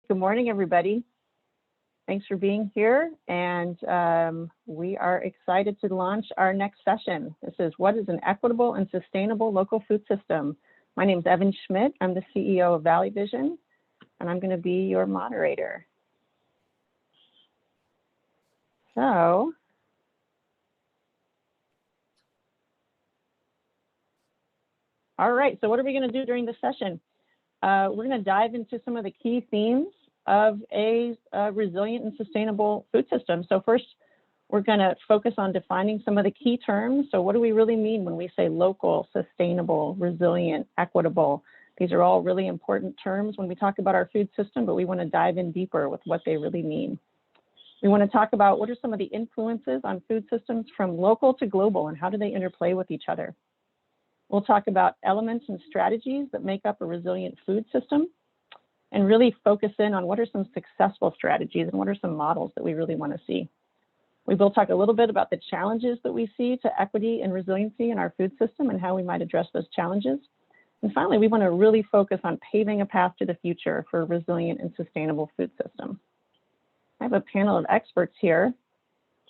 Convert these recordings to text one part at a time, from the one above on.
Good morning, everybody. Thanks for being here. And we are excited to launch our next session. This is what is an equitable and sustainable local food system? My name is Evan Schmidt. I'm the CEO of Valley Vision, and I'm going to be your moderator. So, all right, so what are we going to do during the session? We're going to dive into some of the key themes of a resilient and sustainable food system. So first, we're going to focus on defining some of the key terms. So what do we really mean when we say local, sustainable, resilient, equitable? These are all really important terms when we talk about our food system, but we want to dive in deeper with what they really mean. We want to talk about what are some of the influences on food systems from local to global and how do they interplay with each other. We'll talk about elements and strategies that make up a resilient food system and really focus in on what are some successful strategies and what are some models that we really want to see. We will talk a little bit about the challenges that we see to equity and resiliency in our food system and how we might address those challenges. And finally, we want to really focus on paving a path to the future for a resilient and sustainable food system. I have a panel of experts here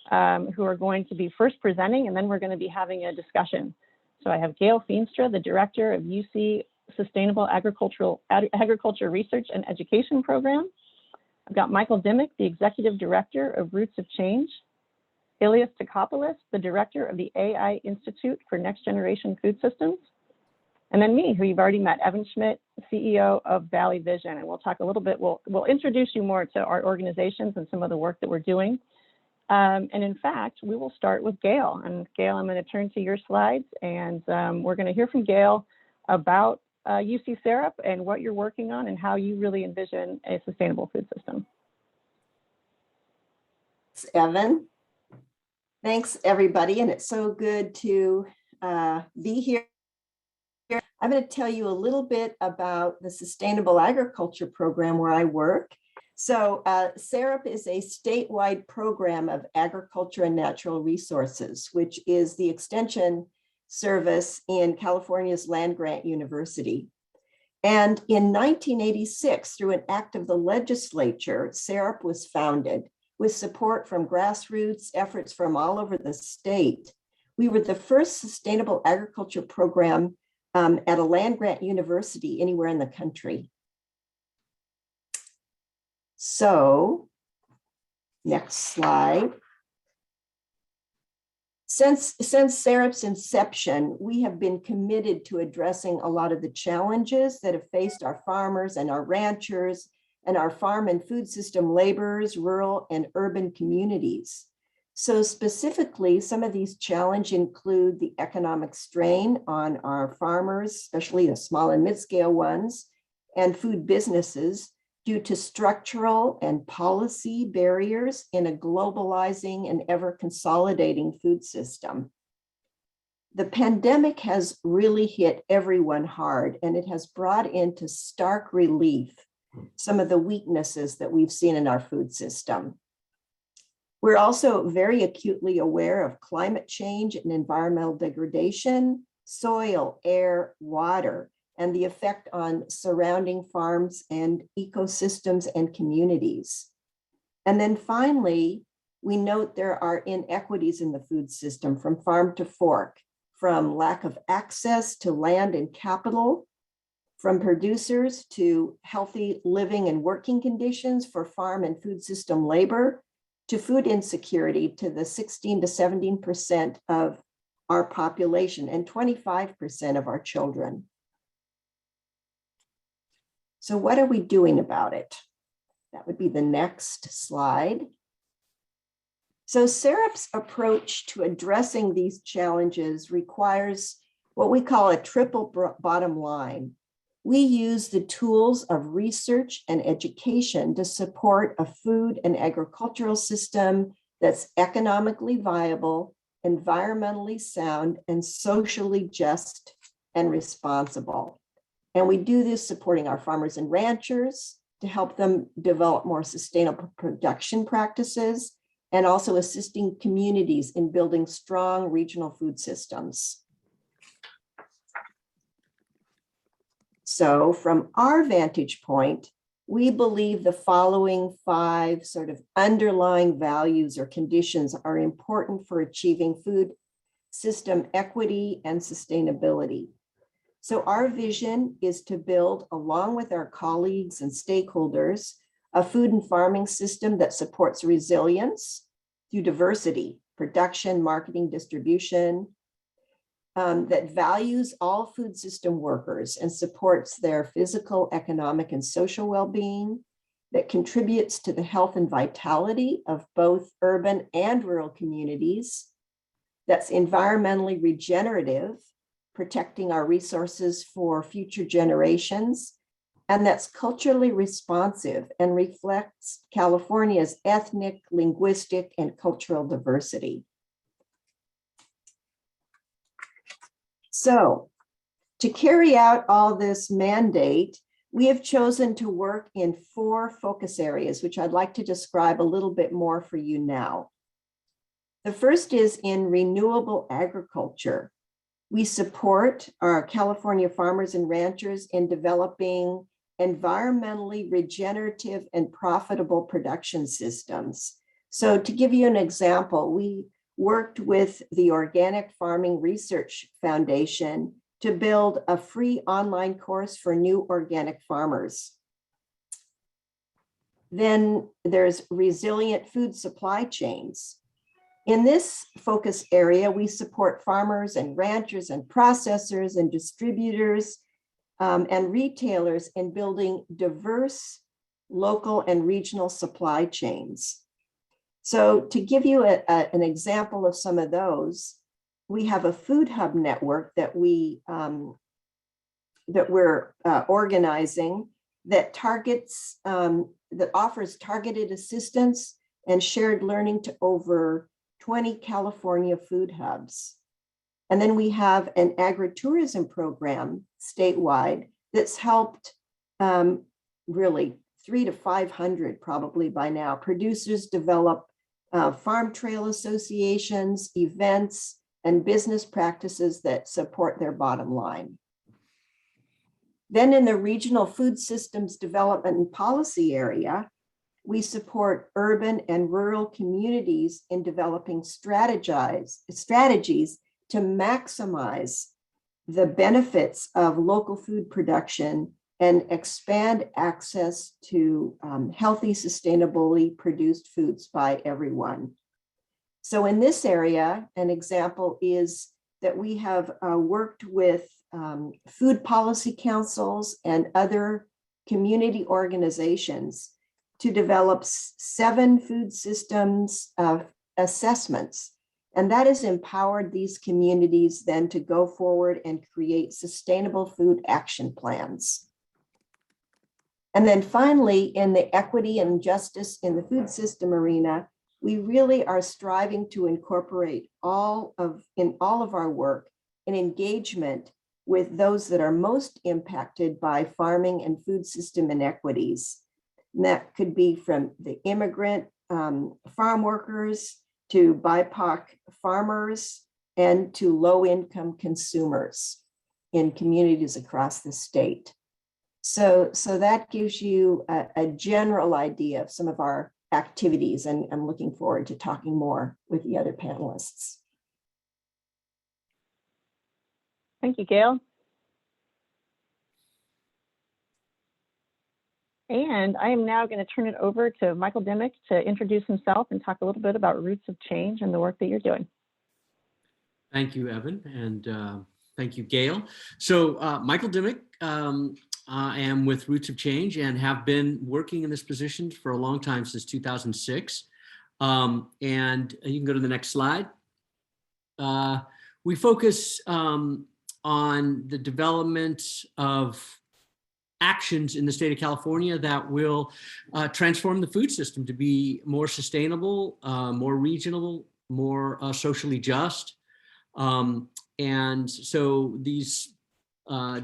who are going to be first presenting, and then we're going to be having a discussion. So I have Gail Feenstra, the director of UC Sustainable Agriculture Research and Education Program. I've got Michael Dimmick, the executive director of Roots of Change. Ilias Tokopoulos, the director of the AI Institute for Next Generation Food Systems. And then me, who you've already met, Evan Schmidt, CEO of Valley Vision. And we'll talk a little bit, we'll introduce you more to our organizations and some of the work that we're doing. And in fact, we will start with Gail. And Gail, I'm going to turn to your slides, and we're going to hear from Gail about UC SARAP and what you're working on and how you really envision a sustainable food system. Thanks, Evan. Thanks, everybody. And it's so good to be here. I'm going to tell you a little bit about the Sustainable Agriculture Program where I work. So SARAP is a statewide program of agriculture and natural resources, which is the extension service in California's land-grant university. And in 1986, through an act of the legislature, SARAP was founded with support from grassroots efforts from all over the state. We were the first sustainable agriculture program at a land-grant university anywhere in the country. So, next slide. Since SARAP's inception, we have been committed to addressing a lot of the challenges that have faced our farmers and our ranchers and our farm and food system laborers, rural and urban communities. So specifically, some of these challenges include the economic strain on our farmers, especially the small and mid-scale ones, and food businesses, due to structural and policy barriers in a globalizing and ever consolidating food system. The pandemic has really hit everyone hard, and it has brought into stark relief some of the weaknesses that we've seen in our food system. We're also very acutely aware of climate change and environmental degradation, soil, air, water, and the effect on surrounding farms and ecosystems and communities. And then finally, we note there are inequities in the food system from farm to fork, from lack of access to land and capital, from producers to healthy living and working conditions for farm and food system labor, to food insecurity to the 16 to 17% of our population and 25% of our children. So what are we doing about it? That would be the next slide. So SARAP's approach to addressing these challenges requires what we call a triple bottom line. We use the tools of research and education to support a food and agricultural system that's economically viable, environmentally sound, and socially just and responsible. And we do this supporting our farmers and ranchers to help them develop more sustainable production practices, and also assisting communities in building strong regional food systems. So from our vantage point, we believe the following 5 sort of underlying values or conditions are important for achieving food system equity and sustainability. So our vision is to build, along with our colleagues and stakeholders, a food and farming system that supports resilience through diversity, production, marketing, distribution, that values all food system workers and supports their physical, economic, and social well-being, that contributes to the health and vitality of both urban and rural communities, that's environmentally regenerative, protecting our resources for future generations, and that's culturally responsive and reflects California's ethnic, linguistic, and cultural diversity. So, to carry out all this mandate, we have chosen to work in 4 focus areas, which I'd like to describe a little bit more for you now. The first is in renewable agriculture. We support our California farmers and ranchers in developing environmentally regenerative and profitable production systems. So to give you an example, we worked with the Organic Farming Research Foundation to build a free online course for new organic farmers. Then there's resilient food supply chains. In this focus area, we support farmers and ranchers and processors and distributors and retailers in building diverse local and regional supply chains. So to give you an example of some of those, we have a food hub network that we're organizing that targets, that offers targeted assistance and shared learning to over 20 California food hubs. And then we have an agritourism program statewide that's helped really 300 to 500 probably by now producers develop farm trail associations, events, and business practices that support their bottom line. Then in the regional food systems development and policy area, we support urban and rural communities in developing strategies to maximize the benefits of local food production and expand access to healthy, sustainably produced foods by everyone. So in this area, an example is that we have worked with food policy councils and other community organizations to develop 7 food systems assessments. And that has empowered these communities then to go forward and create sustainable food action plans. And then finally, in the equity and justice in the food system arena, we really are striving to incorporate in all of our work an engagement with those that are most impacted by farming and food system inequities. And that could be from the immigrant farm workers to BIPOC farmers and to low-income consumers in communities across the state. So that gives you a general idea of some of our activities, and I'm looking forward to talking more with the other panelists. Thank you, Gail. And I am now going to turn it over to Michael Dimmick to introduce himself and talk a little bit about Roots of Change and the work that you're doing. Thank you, Evan, and thank you, Gail. So Michael Dimmick, I am with Roots of Change and have been working in this position for a long time, since 2006. And you can go to the next slide. We focus on the development of actions in the state of California that will transform the food system to be more sustainable, more regional, more socially just. And so these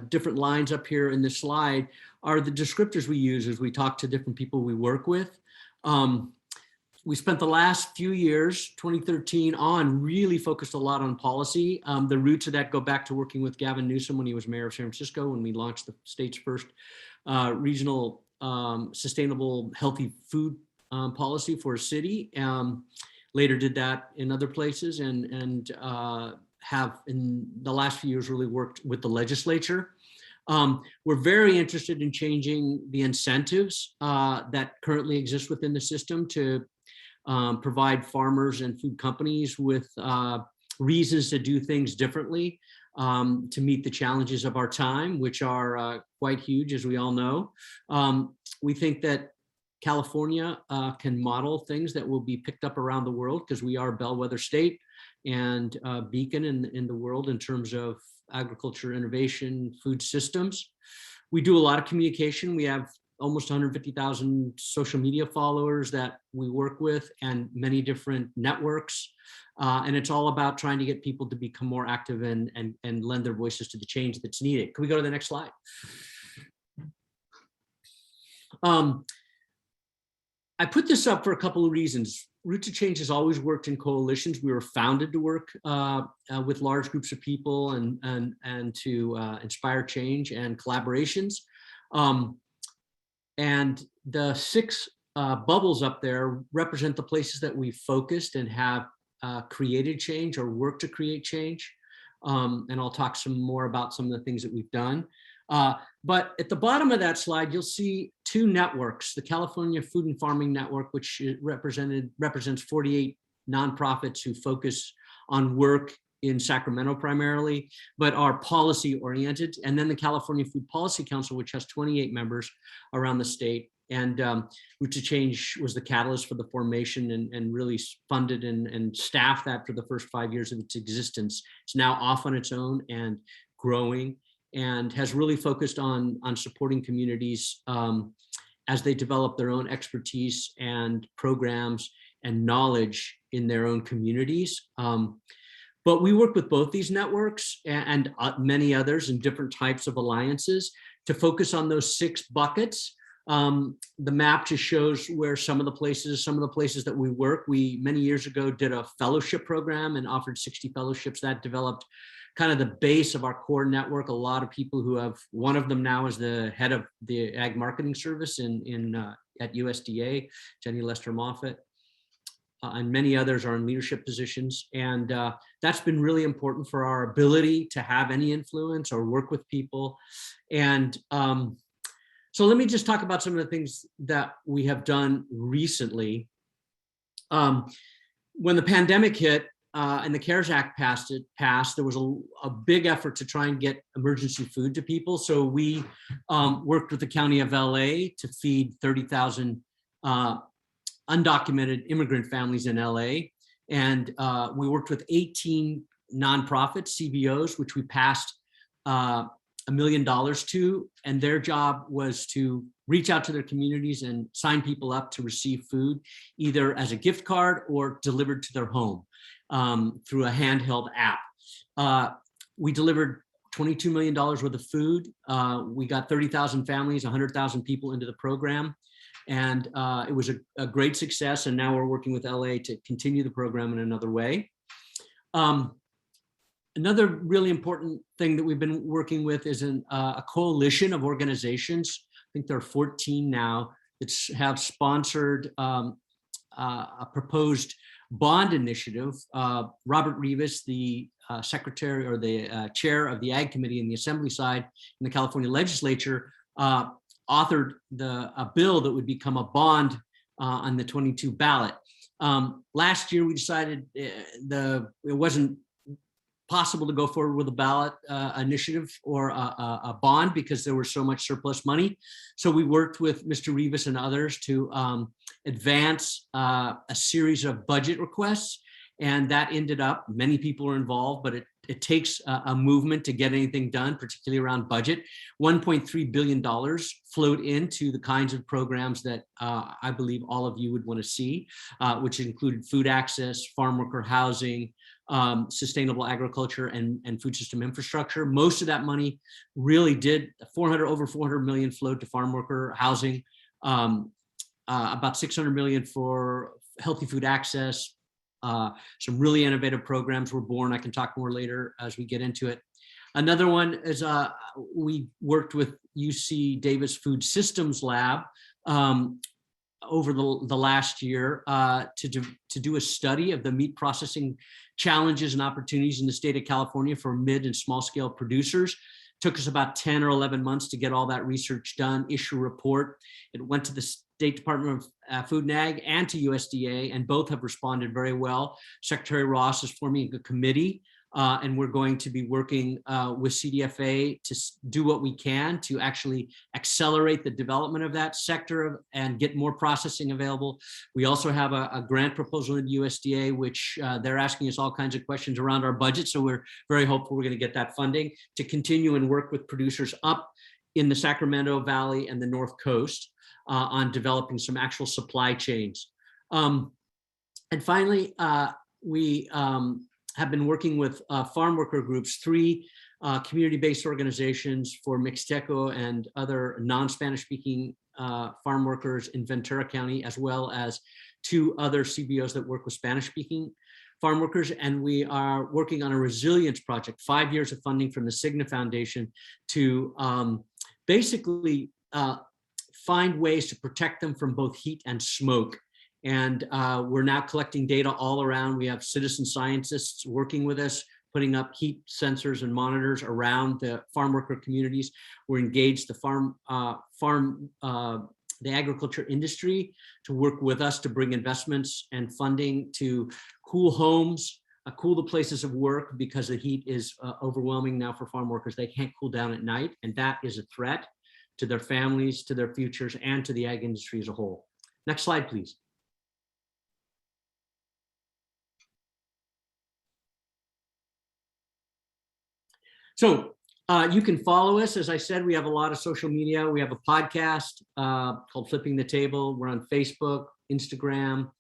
different lines up here in this slide are the descriptors we use as we talk to different people we work with. We spent the last few years, 2013 on, really focused a lot on policy. The roots of that go back to working with Gavin Newsom when he was mayor of San Francisco, when we launched the state's first regional sustainable, healthy food policy for a city. Later did that in other places, and have in the last few years really worked with the legislature. We're very interested in changing the incentives that currently exist within the system to provide farmers and food companies with reasons to do things differently to meet the challenges of our time, which are quite huge, as we all know. We think that California can model things that will be picked up around the world, because we are a bellwether state and a beacon in the world in terms of agriculture, innovation, food systems. We do a lot of communication. We have almost 150,000 social media followers that we work with, and many different networks. And it's all about trying to get people to become more active and lend their voices to the change that's needed. Can we go to the next slide? I put this up for a couple of reasons. Roots of Change has always worked in coalitions. We were founded to work with large groups of people and to inspire change and collaborations. And the 6 bubbles up there represent the places that we focused and have created change or worked to create change. And I'll talk some more about some of the things that we've done. But at the bottom of that slide, you'll see 2 networks: the California Food and Farming Network, which represents 48 nonprofits who focus on work in Sacramento primarily, but are policy oriented. And then the California Food Policy Council, which has 28 members around the state. And Roots of Change was the catalyst for the formation and really funded and staffed that for the first 5 years of its existence. It's now off on its own and growing, and has really focused on supporting communities as they develop their own expertise and programs and knowledge in their own communities. But we work with both these networks and many others in different types of alliances to focus on those 6 buckets. The map just shows where some of the places that we work. We many years ago did a fellowship program and offered 60 fellowships that developed kind of the base of our core network. A lot of people who have, one of them now is the head of the Ag Marketing Service at USDA, Jenny Lester Moffitt, and many others are in leadership positions. And that's been really important for our ability to have any influence or work with people. And so let me just talk about some of the things that we have done recently. When the pandemic hit, and the CARES Act passed, there was a big effort to try and get emergency food to people. So we worked with the County of LA to feed 30,000 undocumented immigrant families in LA. And we worked with 18 nonprofits, CBOs, which we passed $1 million to. And their job was to reach out to their communities and sign people up to receive food, either as a gift card or delivered to their home. Through a handheld app. We delivered $22 million worth of food. We got 30,000 families, 100,000 people into the program. And it was a great success. And now we're working with LA to continue the program in another way. Another really important thing that we've been working with is a coalition of organizations. I think there are 14 now that have sponsored a proposed bond initiative. Robert Rivas, the secretary or the chair of the Ag Committee in the Assembly side in the California legislature, authored a bill that would become a bond on the 22 ballot. Last year, we decided it wasn't possible to go forward with a ballot initiative or a bond because there was so much surplus money. So we worked with Mr. Rivas and others to advance a series of budget requests. And that ended up, many people are involved, but it takes a movement to get anything done, particularly around budget. $1.3 billion flowed into the kinds of programs that I believe all of you would want to see, which included food access, farm worker housing, sustainable agriculture, and food system infrastructure. Most of that money really did, over 400 million flowed to farm worker housing, about 600 million for healthy food access. Some really innovative programs were born. I can talk more later as we get into it. Another one is we worked with UC Davis Food Systems Lab over the last year to do a study of the meat processing challenges and opportunities in the state of California for mid and small scale producers. Took us about 10 or 11 months to get all that research done, issue a report. It went to the State Department of Food and Ag and to USDA, and both have responded very well. Secretary Ross is forming a committee, and we're going to be working with CDFA to do what we can to actually accelerate the development of that sector and get more processing available. We also have a grant proposal in USDA, which they're asking us all kinds of questions around our budget. So we're very hopeful we're going to get that funding to continue and work with producers up in the Sacramento Valley and the North Coast on developing some actual supply chains. And finally, we have been working with farm worker groups, 3 community-based organizations for Mixteco and other non-Spanish speaking farm workers in Ventura County, as well as 2 other CBOs that work with Spanish speaking farm workers. And we are working on a resilience project, 5 years of funding from the Cigna Foundation to basically find ways to protect them from both heat and smoke. And we're now collecting data all around. We have citizen scientists working with us, putting up heat sensors and monitors around the farm worker communities. We're engaged the agriculture industry to work with us to bring investments and funding to cool homes, cool the places of work, because the heat is overwhelming now for farm workers. They can't cool down at night, and that is a threat to their families, to their futures, and to the ag industry as a whole. Next slide, please. So you can follow us. As I said, we have a lot of social media. We have a podcast called Flipping the Table. We're on Facebook, Instagram,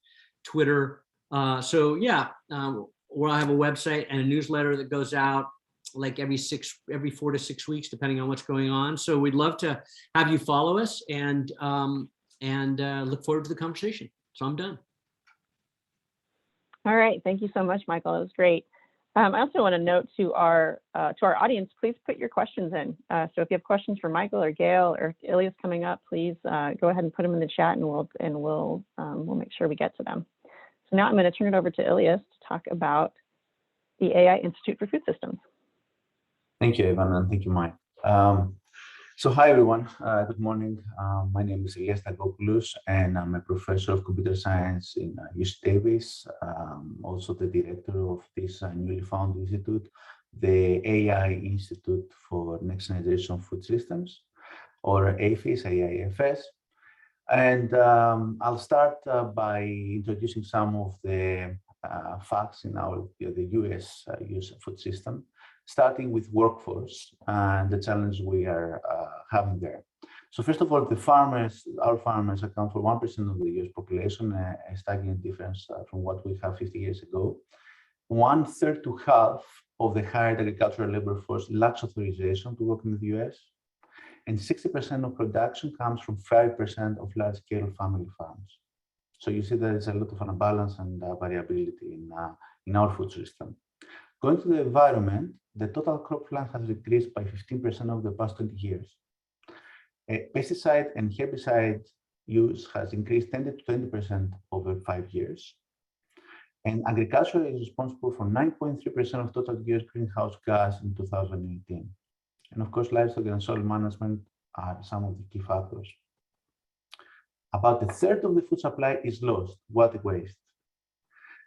Twitter. So yeah, we'll have a website and a newsletter that goes out like every 4 to 6 weeks, depending on what's going on. So we'd love to have you follow us and look forward to the conversation. So I'm done. All right, thank you so much, Michael. It was great. I also want to note to our audience, please put your questions in. So if you have questions for Michael or Gail or Ilias coming up, please go ahead and put them in the chat, and we'll make sure we get to them. So now I'm going to turn it over to Ilias to talk about the AI Institute for Food Systems. Thank you, Evan, and thank you, Mike. So hi, everyone. Good morning. My name is Ilias Tagopoulos, and I'm a professor of computer science in UC Davis, also the director of this newly founded institute, the AI Institute for Next Generation Food Systems, or AFIS, AIFS. And I'll start by introducing some of the facts in the US food system, starting with workforce and the challenge we are having there. So first of all, our farmers account for 1% of the US population, a staggering difference from what we had 50 years ago. 1/3 to half of the hired agricultural labor force lacks authorization to work in the US, and 60% of production comes from 5% of large-scale family farms. So you see there is a lot of unbalance and variability in our food system. Going to the environment, the total crop plant has decreased by 15% over the past 20 years. Pesticide and herbicide use has increased 10 to 20% over 5 years. And agriculture is responsible for 9.3% of total US greenhouse gas in 2018. And of course, livestock and soil management are some of the key factors. About 1/3 of the food supply is lost, water waste.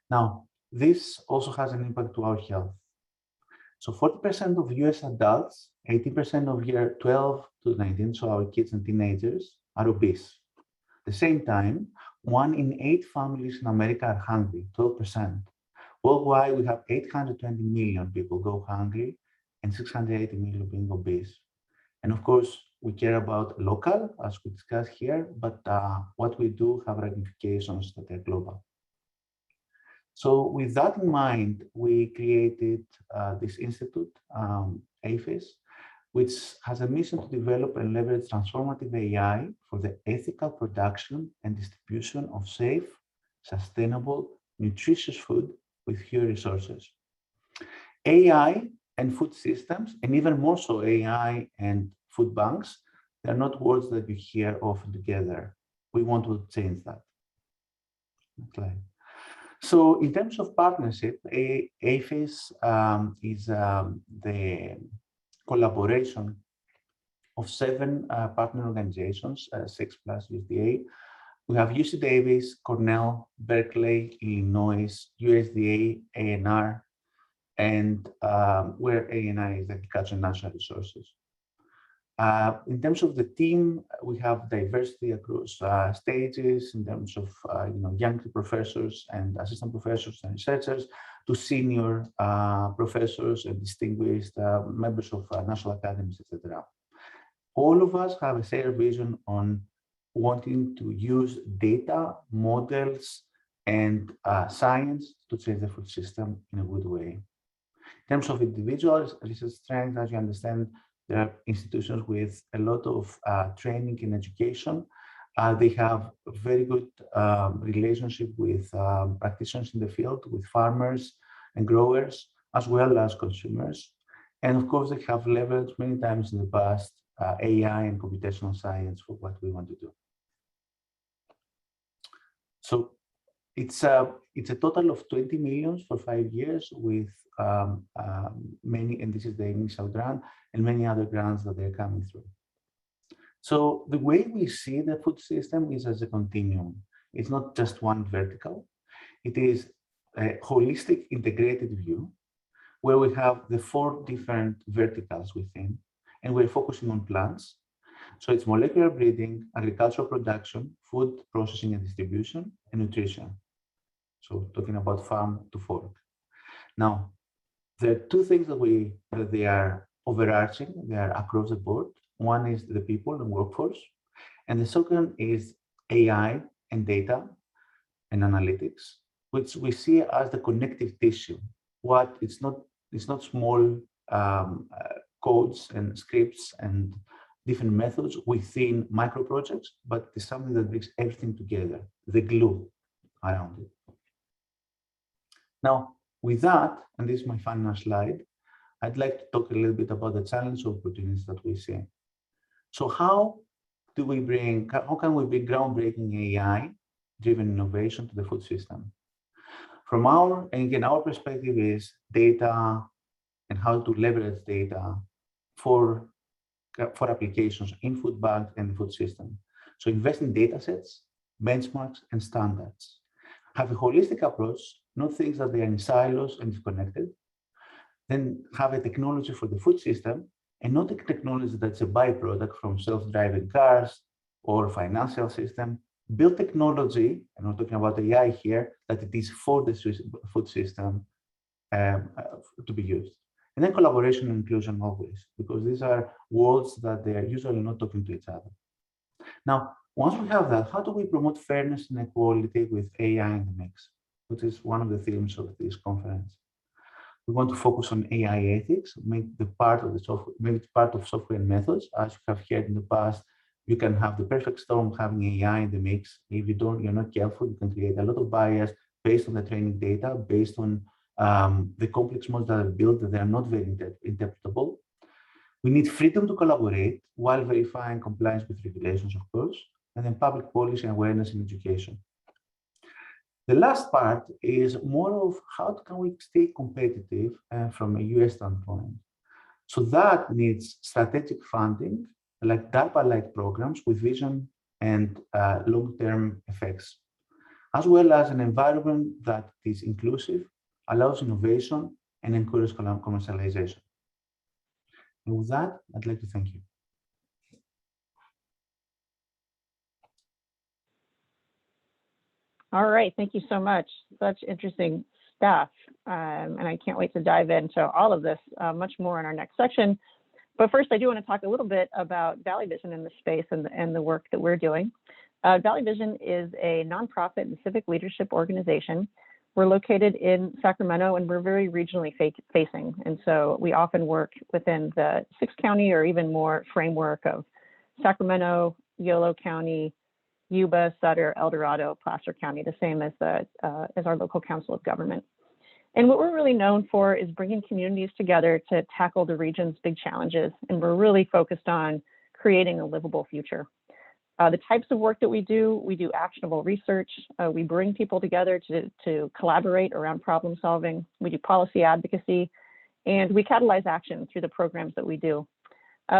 Now, this also has an impact to our health. So 40% of US adults, 80% of year 12 to 19, so our kids and teenagers, are obese. At the same time, 1 in 8 families in America are hungry, 12%. Worldwide, we have 820 million people go hungry and 680 million being obese. And of course, we care about local, as we discussed here, but what we do have ramifications that are global. So with that in mind, we created this institute, AFIS, which has a mission to develop and leverage transformative AI for the ethical production and distribution of safe, sustainable, nutritious food with fewer resources. AI and food systems, and even more so AI and food banks, they're not words that you hear often together. We want to change that. Next slide. So in terms of partnership, APHIS is the collaboration of 7 partner organizations, 6 plus USDA. We have UC Davis, Cornell, Berkeley, Illinois, USDA, ANR, and where ANI is Agriculture and Natural Resources. In terms of the team, we have diversity across stages in terms of young professors and assistant professors and researchers to senior professors and distinguished members of national academies, etc. All of us have a shared vision on wanting to use data, models, and science to change the food system in a good way. In terms of individual research strength, as you understand, there are institutions with a lot of training and education. They have a very good relationship with practitioners in the field, with farmers and growers, as well as consumers. And of course, they have leveraged many times in the past AI and computational science for what we want to do. So it's a total of 20 million for 5 years with many, and this is the initial grant, and many other grants that they're coming through. So the way we see the food system is as a continuum. It's not just one vertical. It is a holistic integrated view where we have the 4 different verticals within, and we're focusing on plants. So it's molecular breeding, agricultural production, food processing and distribution, and nutrition. So talking about farm to fork. Now, there are 2 things that they are overarching, they are across the board. One is the people and workforce, and the second is AI and data and analytics, which we see as the connective tissue. It's not small codes and scripts and different methods within micro projects, but it's something that brings everything together, the glue around it. Now, with that, and this is my final slide, I'd like to talk a little bit about the challenge opportunities that we see. So how can we bring groundbreaking AI-driven innovation to the food system? From our perspective is data and how to leverage data for applications in food banks and the food system. So invest in data sets, benchmarks, and standards. Have a holistic approach, not things that they are in silos and disconnected. Then have a technology for the food system and not a technology that's a byproduct from self-driving cars or financial system. Build technology, and we're talking about AI here, that it is for the food system to be used. And then collaboration and inclusion always, because these are worlds that they are usually not talking to each other. Now, once we have that, how do we promote fairness and equality with AI in the mix, which is one of the themes of this conference? We want to focus on AI ethics, make it part of software and methods. As you have heard in the past, you can have the perfect storm having AI in the mix. If you're not careful, you can create a lot of bias based on the training data, based on the complex models that are built that they are not very interpretable. We need freedom to collaborate while verifying compliance with regulations, of course, and then public policy awareness and education. The last part is more of how can we stay competitive from a US standpoint. So that needs strategic funding, like DARPA-like programs with vision and long-term effects, as well as an environment that is inclusive, allows innovation, and encourages commercialization. And with that, I'd like to thank you. All right, thank you so much. Such interesting stuff. And I can't wait to dive into all of this much more in our next section. But first, I do want to talk a little bit about Valley Vision in this space and the work that we're doing. Valley Vision is a nonprofit and civic leadership organization. We're located in Sacramento, and we're very regionally facing. And so we often work within the 6-county or even more framework of Sacramento, Yolo County, Yuba, Sutter, El Dorado, Placer County, the same as our local council of government. And what we're really known for is bringing communities together to tackle the region's big challenges. And we're really focused on creating a livable future. The types of work that we do actionable research. We bring people together to collaborate around problem solving. We do policy advocacy, and we catalyze action through the programs that we do.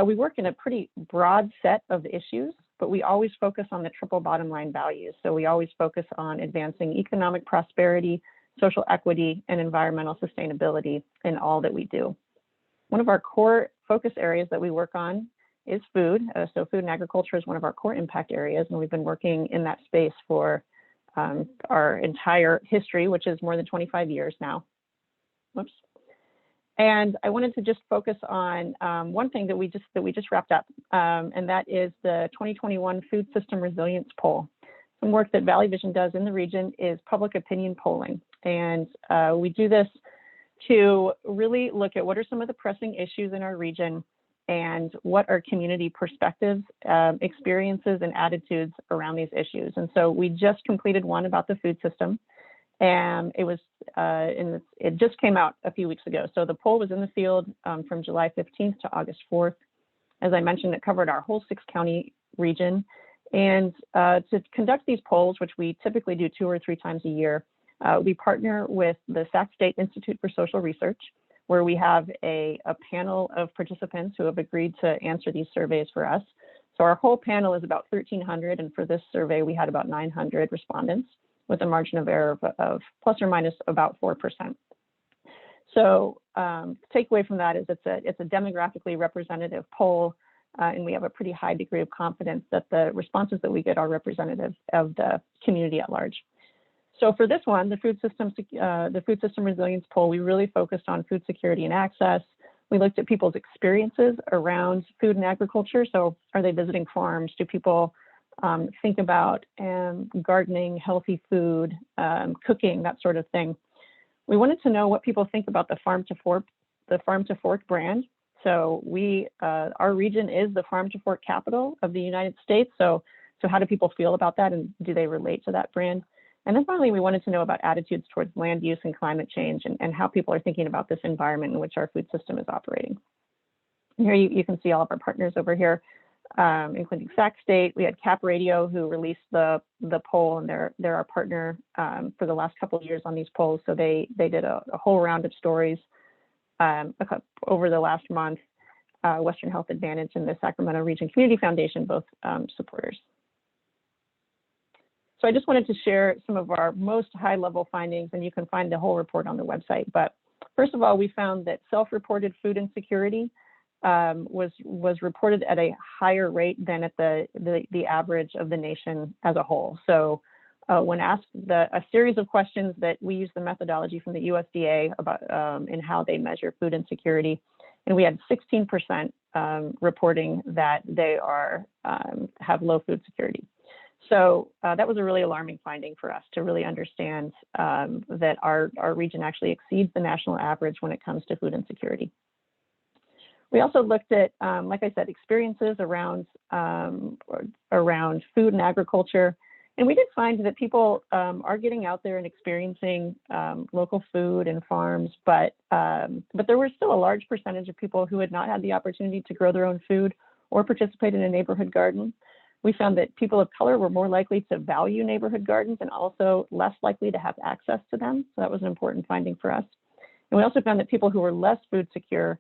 We work in a pretty broad set of issues, but we always focus on the triple bottom line values. So we always focus on advancing economic prosperity, social equity, and environmental sustainability in all that we do. One of our core focus areas that we work on is food. So food and agriculture is one of our core impact areas, and we've been working in that space for our entire history, which is more than 25 years now. Whoops. And I wanted to just focus on one thing that we just wrapped up, and that is the 2021 Food System Resilience Poll. Some work that Valley Vision does in the region is public opinion polling, and we do this to really look at what are some of the pressing issues in our region and what are community perspectives, experiences, and attitudes around these issues. And so we just completed one about the food system, and it just came out a few weeks ago. So the poll was in the field from July 15th to August 4th. As I mentioned, it covered our whole 6-county region. And to conduct these polls, which we typically do 2 or 3 times a year, we partner with the Sac State Institute for Social Research, where we have a panel of participants who have agreed to answer these surveys for us. So our whole panel is about 1,300, and for this survey, we had about 900 respondents with a margin of error of plus or minus about 4%. So takeaway from that is it's a demographically representative poll, and we have a pretty high degree of confidence that the responses that we get are representative of the community at large. So for this one, the food system resilience poll, we really focused on food security and access. We looked at people's experiences around food and agriculture. So are they visiting farms? Do people think about gardening, healthy food, cooking, that sort of thing? We wanted to know what people think about the Farm to Fork brand. So our region is the Farm to Fork capital of the United States. So how do people feel about that, and do they relate to that brand? And then finally, we wanted to know about attitudes towards land use and climate change, and how people are thinking about this environment in which our food system is operating. And here you can see all of our partners over here, including Sac State. We had Cap Radio, who released the poll, and they're our partner for the last couple of years on these polls. So they did a whole round of stories over the last month. Western Health Advantage and the Sacramento Region Community Foundation, both supporters. So I just wanted to share some of our most high-level findings, and you can find the whole report on the website. But first of all, we found that self-reported food insecurity was reported at a higher rate than at the average of the nation as a whole. So when asked a series of questions that we use the methodology from the USDA about in how they measure food insecurity, and we had 16% reporting that they have low food security. So that was a really alarming finding for us to really understand that our region actually exceeds the national average when it comes to food insecurity. We also looked at, like I said, experiences around food and agriculture. And we did find that people are getting out there and experiencing local food and farms, but there were still a large percentage of people who had not had the opportunity to grow their own food or participate in a neighborhood garden. We found that people of color were more likely to value neighborhood gardens and also less likely to have access to them. So that was an important finding for us. And we also found that people who were less food secure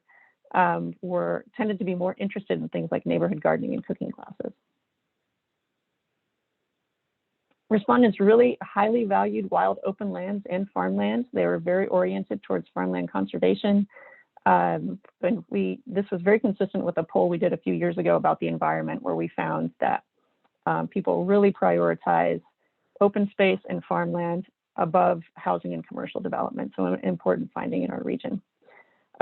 tended to be more interested in things like neighborhood gardening and cooking classes. Respondents really highly valued wild open lands and farmlands. They were very oriented towards farmland conservation. And this was very consistent with a poll we did a few years ago about the environment, where we found that people really prioritize open space and farmland above housing and commercial development. So an important finding in our region.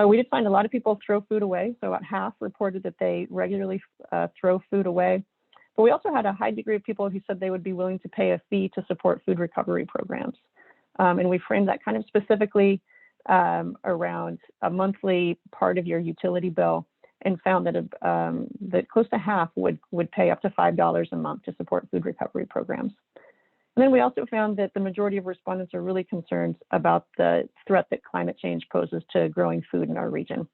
We did find a lot of people throw food away. So about half reported that they regularly throw food away. But we also had a high degree of people who said they would be willing to pay a fee to support food recovery programs. And we framed that kind of specifically around a monthly part of your utility bill, and found that that close to half would pay up to $5 a month to support food recovery programs. And then we also found that the majority of respondents are really concerned about the threat that climate change poses to growing food in our region.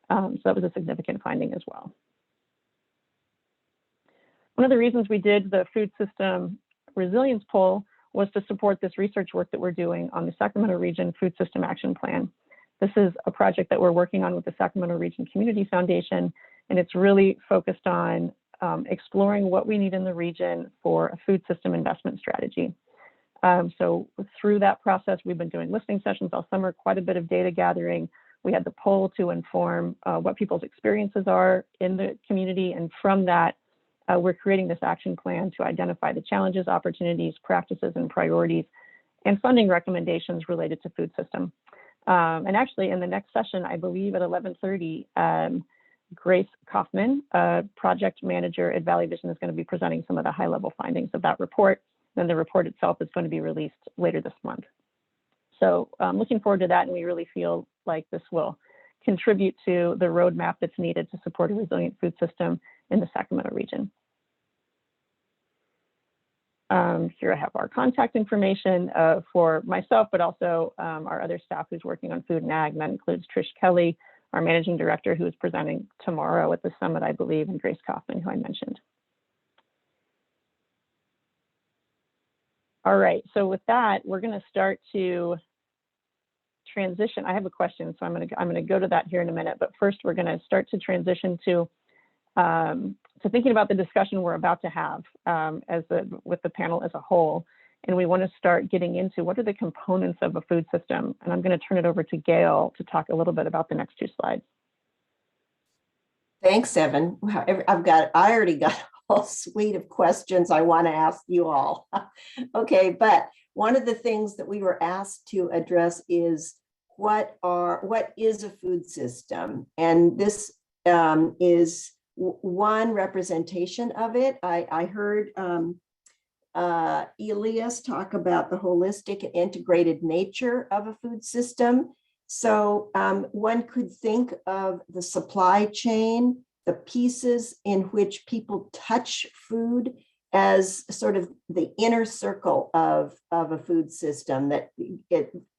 So that was a significant finding as well. One of the reasons we did the food system resilience poll was to support this research work that we're doing on the Sacramento Region Food System Action Plan. This is a project that we're working on with the Sacramento Region Community Foundation, and it's really focused on exploring what we need in the region for a food system investment strategy. So through that process, we've been doing listening sessions all summer, quite a bit of data gathering. We had the poll to inform what people's experiences are in the community, and from that, we're creating this action plan to identify the challenges, opportunities, practices, and priorities, and funding recommendations related to food system. And actually, in the next session, I believe at 11:30, Grace Kaufman, project manager at Valley Vision, is going to be presenting some of the high-level findings of that report. Then the report itself is going to be released later this month. So I'm looking forward to that, and we really feel like this will contribute to the roadmap that's needed to support a resilient food system in the Sacramento region. Here I have our contact information for myself, but also our other staff who's working on food and ag, and that includes Trish Kelly, our managing director, who is presenting tomorrow at the summit, I believe, and Grace Kaufman, who I mentioned. All right, so with that, we're going to start to transition. I have a question, so I'm going to go to that here in a minute. But first, we're going to start to transition to thinking about the discussion we're about to have with the panel as a whole. And we want to start getting into what are the components of a food system. And I'm going to turn it over to Gail to talk a little bit about the next two slides. Thanks, Evan. I already got a whole suite of questions I want to ask you all. Okay, but one of the things that we were asked to address is what is a food system? And this is one representation of it. I heard Elias talk about the holistic and integrated nature of a food system. So one could think of the supply chain, the pieces in which people touch food as sort of the inner circle of a food system, that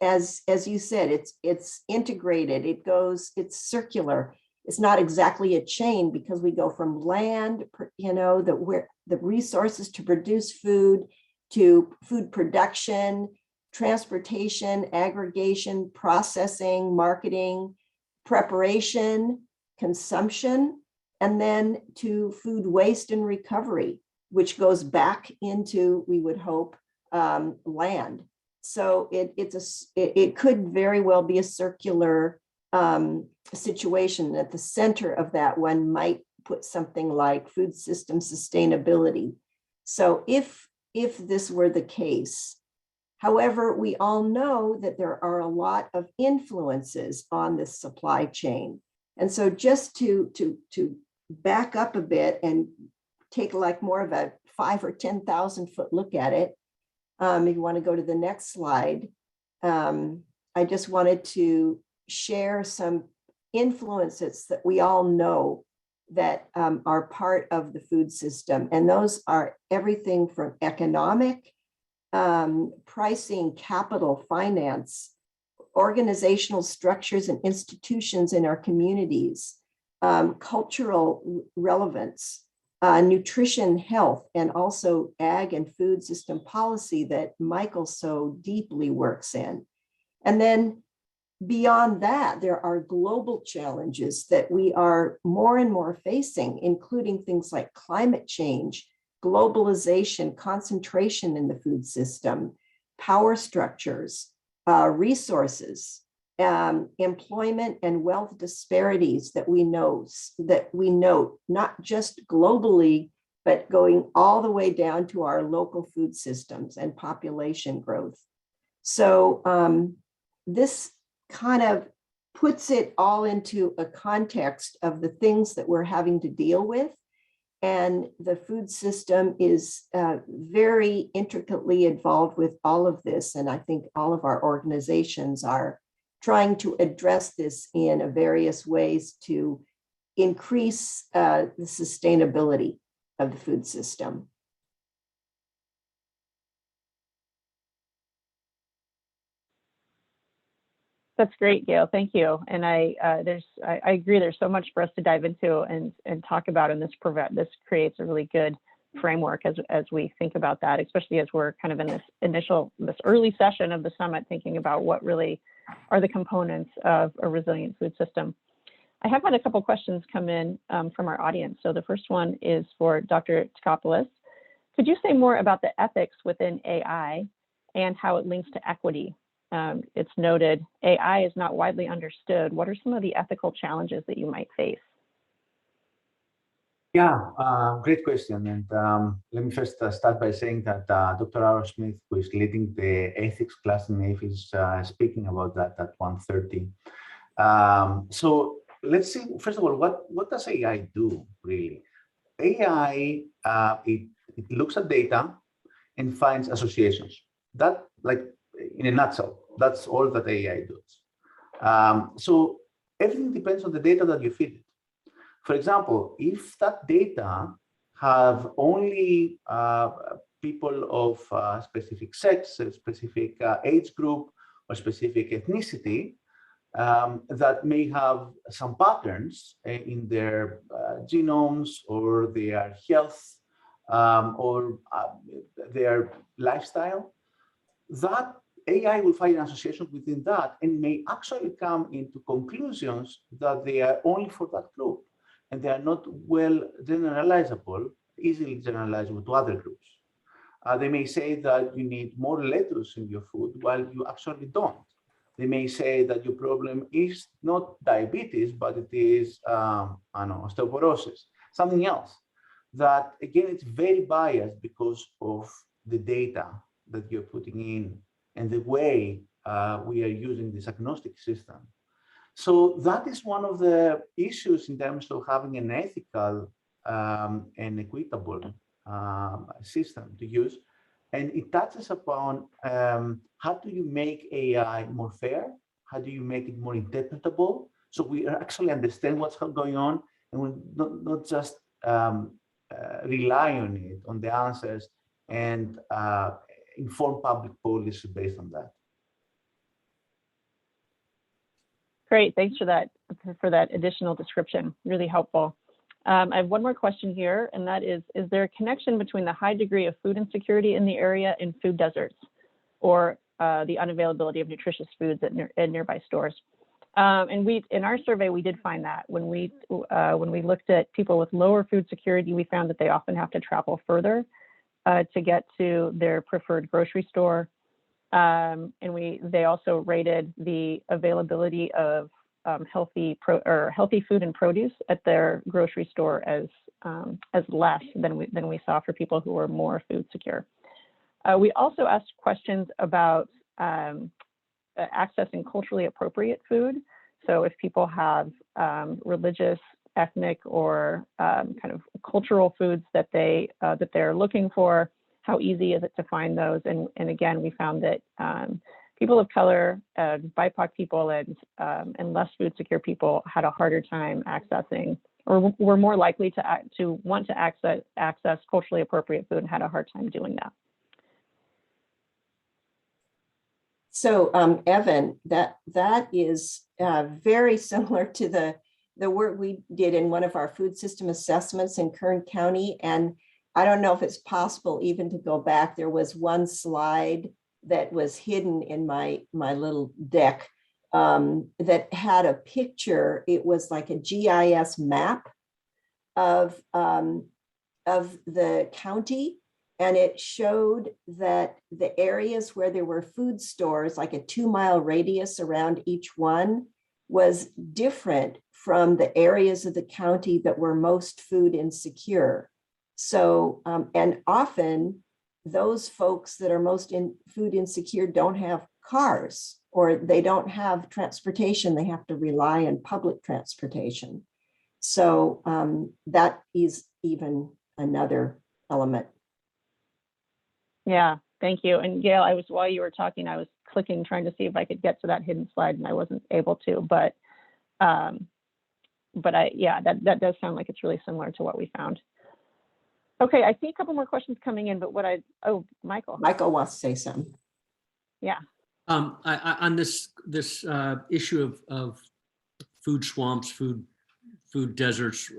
as you said, it's integrated, it's circular. It's not exactly a chain because we go from land, the resources to produce food, to food production, transportation, aggregation, processing, marketing, preparation, consumption, and then to food waste and recovery, which goes back into, we would hope, land. So it could very well be a circular situation. At the center of that, one might put something like food system sustainability. So if this were the case, however, we all know that there are a lot of influences on this supply chain. And so just to back up a bit and take like more of a 5,000 or 10,000 foot look at it, if you want to go to the next slide, I just wanted to share some influences that we all know that are part of the food system. And those are everything from economic, pricing, capital, finance, organizational structures and institutions in our communities, cultural relevance, nutrition, health, and also ag and food system policy that Michael so deeply works in. And then beyond that, there are global challenges that we are more and more facing, including things like climate change, globalization, concentration in the food system, power structures, resources, employment and wealth disparities that we note, not just globally, but going all the way down to our local food systems and population growth. So this kind of puts it all into a context of the things that we're having to deal with. And the food system is very intricately involved with all of this. And I think all of our organizations are trying to address this in various ways to increase the sustainability of the food system. That's great, Gail. Thank you. And I agree. There's so much for us to dive into and talk about, and this creates a really good framework as we think about that, especially as we're kind of in this early session of the summit, thinking about what really are the components of a resilient food system. I have had a couple questions come in from our audience. So the first one is for Dr. Tkopoulos. Could you say more about the ethics within AI and how it links to equity? It's noted AI is not widely understood. What are some of the ethical challenges that you might face? Yeah, great question. And let me first start by saying that Dr. Aaron Smith, who is leading the ethics class in NAEF, is speaking about that at 1:30. So let's see, first of all, what does AI do, really? AI, it looks at data and finds associations. That, like, in a nutshell, that's all that AI does. So everything depends on the data that you feed it. For example, if that data have only people of specific sex, a specific age group, or specific ethnicity, that may have some patterns in their genomes or their health or their lifestyle, that AI will find an association within that and may actually come into conclusions that they are only for that group and they are not well generalizable, easily generalizable to other groups. They may say that you need more lettuce in your food while you actually don't. They may say that your problem is not diabetes, but it is, I don't know, osteoporosis, something else. That, again, it's very biased because of the data that you're putting in and the way we are using this agnostic system. So that is one of the issues in terms of having an ethical and equitable system to use. And it touches upon how do you make AI more fair? How do you make it more interpretable? So we actually understand what's going on and we not just rely on it, on the answers, and inform public policy based on that. Great, thanks for that additional description, really helpful. I have one more question here, and that is there a connection between the high degree of food insecurity in the area and food deserts, or the unavailability of nutritious foods at nearby stores? And in our survey, we did find that when we looked at people with lower food security, we found that they often have to travel further to get to their preferred grocery store. And they also rated the availability of healthy food and produce at their grocery store as less than we saw for people who were more food secure. We also asked questions about accessing culturally appropriate food. So if people have religious, ethnic, or kind of cultural foods that they're looking for, how easy is it to find those? And again, we found that people of color, BIPOC people, and less food secure people had a harder time accessing, or were more likely to want to access culturally appropriate food and had a hard time doing that. So Evan, that is very similar to the work we did in one of our food system assessments in Kern County. And I don't know if it's possible even to go back. There was one slide that was hidden in my little deck that had a picture. It was like a GIS map of the county. And it showed that the areas where there were food stores, like a 2-mile radius around each one, was different from the areas of the county that were most food insecure. So, and often those folks that are most food insecure don't have cars, or they don't have transportation. They have to rely on public transportation. So that is even another element. Yeah, thank you. And Gail, while you were talking, I was clicking, trying to see if I could get to that hidden slide, and I wasn't able to. But that does sound like it's really similar to what we found. Okay, I see a couple more questions coming in, but Michael. Michael wants to say something. Yeah. On this issue of food swamps, food deserts,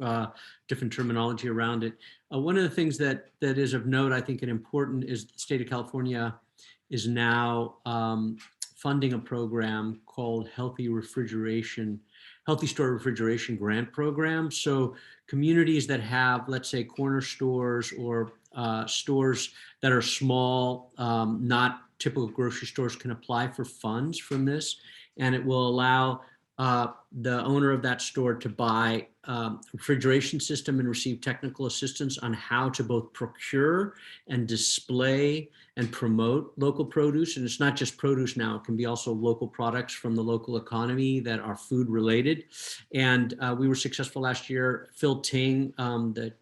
different terminology around it. One of the things that is of note, I think, and important is the state of California is now funding a program called Healthy Store Refrigeration Grant Program. So communities that have, let's say, corner stores or stores that are small, not typical grocery stores, can apply for funds from this, and it will allow the owner of that store to buy a refrigeration system and receive technical assistance on how to both procure and display and promote local produce. And it's not just produce now, it can be also local products from the local economy that are food related. And we were successful last year. Phil Ting, the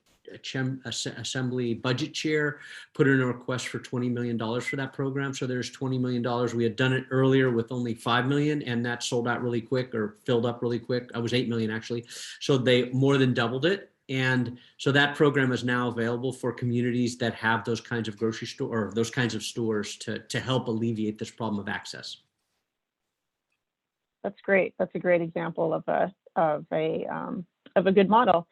Assembly budget chair, put in a request for $20 million for that program. So there's $20 million. We had done it earlier with only $5 million, and that sold out really quick, or filled up really quick. I was $8 million actually. So they more than doubled it. And so that program is now available for communities that have those kinds of grocery store or those kinds of stores to help alleviate this problem of access. That's great. That's a great example of a good model.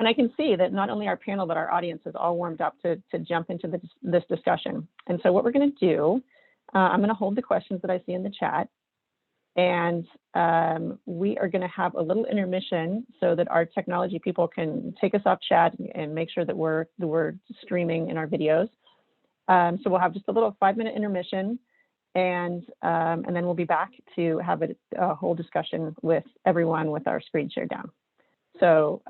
And I can see that not only our panel, but our audience is all warmed up to jump into this discussion. And so what we're going to do, I'm going to hold the questions that I see in the chat, and we are going to have a little intermission so that our technology people can take us off chat and make sure that we're streaming in our videos. So we'll have just a little 5-minute intermission, and then we'll be back to have a whole discussion with everyone with our screen share down. So.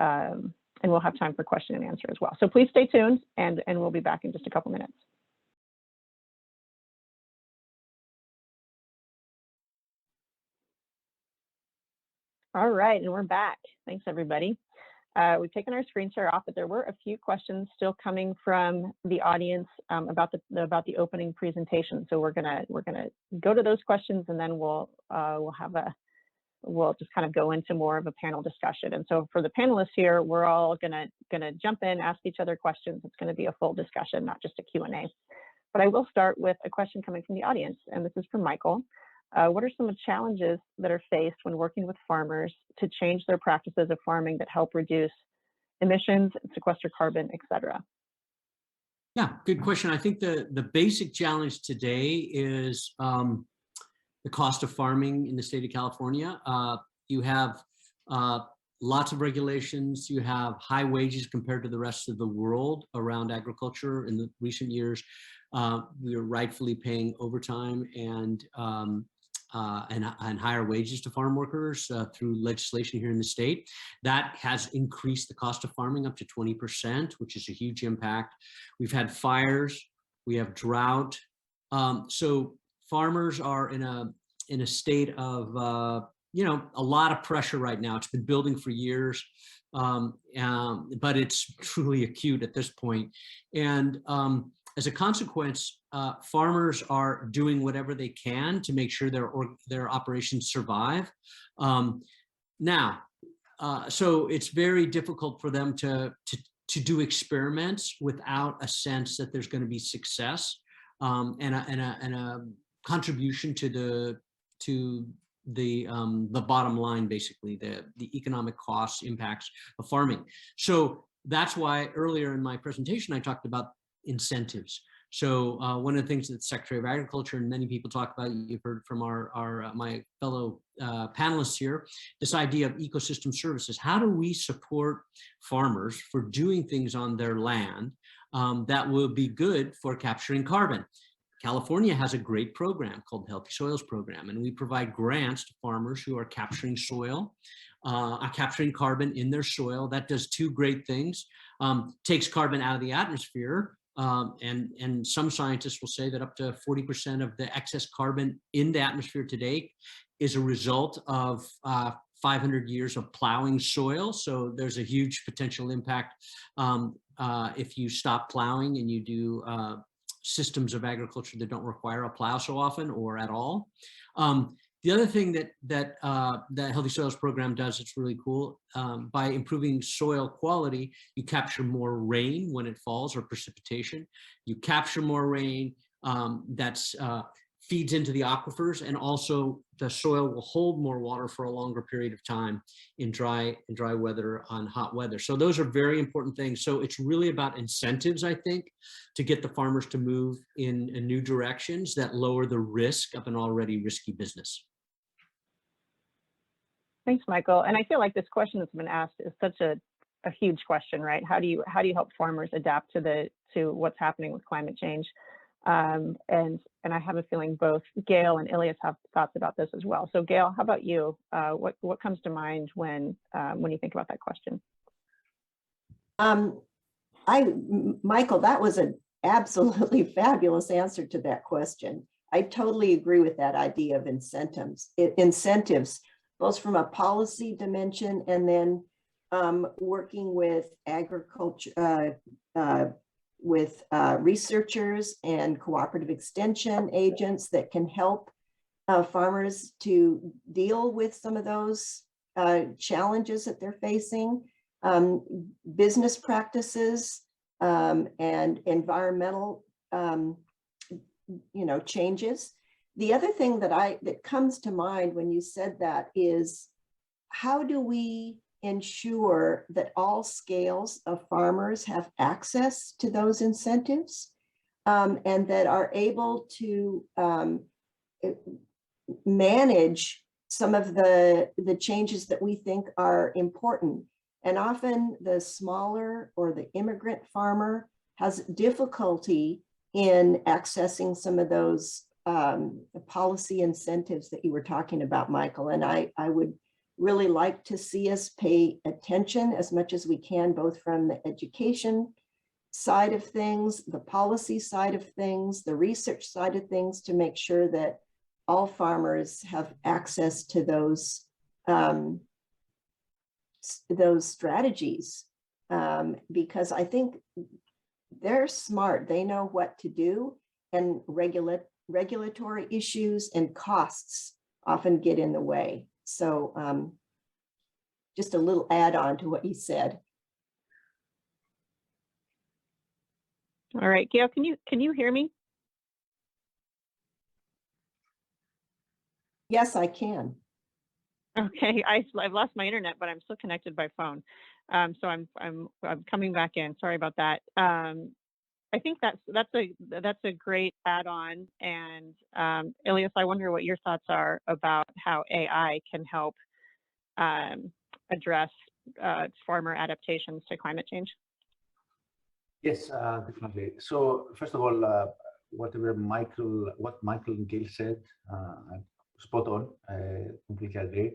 And we'll have time for question and answer as well. So please stay tuned, and we'll be back in just a couple minutes. All right, and we're back. Thanks, everybody. We've taken our screen share off, but there were a few questions still coming from the audience about the opening presentation. So we're gonna go to those questions, and then we'll just kind of go into more of a panel discussion. And so for the panelists here, we're all gonna jump in, ask each other questions. It's gonna be a full discussion, not just a Q&A. But I will start with a question coming from the audience, and this is from Michael. What are some of the challenges that are faced when working with farmers to change their practices of farming that help reduce emissions, sequester carbon, et cetera? Yeah, good question. I think the basic challenge today is the cost of farming in the state of California. You have lots of regulations. You have high wages compared to the rest of the world around agriculture. In the recent years, we are rightfully paying overtime and higher wages to farm workers through legislation here in the state. That has increased the cost of farming up to 20%, which is a huge impact. We've had fires. We have drought. So farmers are in a state of a lot of pressure right now. It's been building for years, but it's truly acute at this point. And as a consequence, farmers are doing whatever they can to make sure their operations survive. So it's very difficult for them to do experiments without a sense that there's going to be success and a contribution to the bottom line, basically the economic costs, impacts of farming. So that's why earlier in my presentation I talked about incentives. So one of the things that the Secretary of Agriculture and many people talk about, you've heard from my fellow panelists here, this idea of ecosystem services. How do we support farmers for doing things on their land that will be good for capturing carbon? California has a great program called the Healthy Soils Program, and we provide grants to farmers who are capturing capturing carbon in their soil. That does two great things. Takes carbon out of the atmosphere, and some scientists will say that up to 40% of the excess carbon in the atmosphere today is a result of 500 years of plowing soil. So there's a huge potential impact if you stop plowing and you do systems of agriculture that don't require a plow so often or at all. The other thing that the Healthy Soils Program does, it's really cool, by improving soil quality, you capture more rain when it falls, or precipitation. You capture more rain. That's feeds into the aquifers, and also the soil will hold more water for a longer period of time in dry weather on hot weather. So those are very important things. So it's really about incentives, I think, to get the farmers to move in new directions that lower the risk of an already risky business. Thanks, Michael. And I feel like this question that's been asked is such a huge question, right? How do you help farmers adapt to what's happening with climate change? And I have a feeling both Gail and Ilias have thoughts about this as well. So Gail, how about you? What comes to mind when you think about that question? Michael, that was an absolutely fabulous answer to that question. I totally agree with that idea of incentives, both from a policy dimension and then working with agriculture, with researchers and cooperative extension agents that can help farmers to deal with some of those challenges that they're facing, business practices and environmental changes. The other thing that comes to mind when you said that is, how do we ensure that all scales of farmers have access to those incentives and that are able to manage some of the changes that we think are important? And often the smaller or the immigrant farmer has difficulty in accessing some of those policy incentives that you were talking about, Michael. And I would really like to see us pay attention as much as we can, both from the education side of things, the policy side of things, the research side of things, to make sure that all farmers have access to those strategies, because I think they're smart. They know what to do, and regulatory issues and costs often get in the way. So just a little add-on to what you said. All right, Gail, can you hear me? Yes, I can. Okay, I've lost my internet, but I'm still connected by phone. So I'm coming back in. Sorry about that. I think that's a great add-on. And Ilias, I wonder what your thoughts are about how AI can help address farmer adaptations to climate change. Yes, definitely. So first of all, what Michael and Gail said, spot on. Completely agree.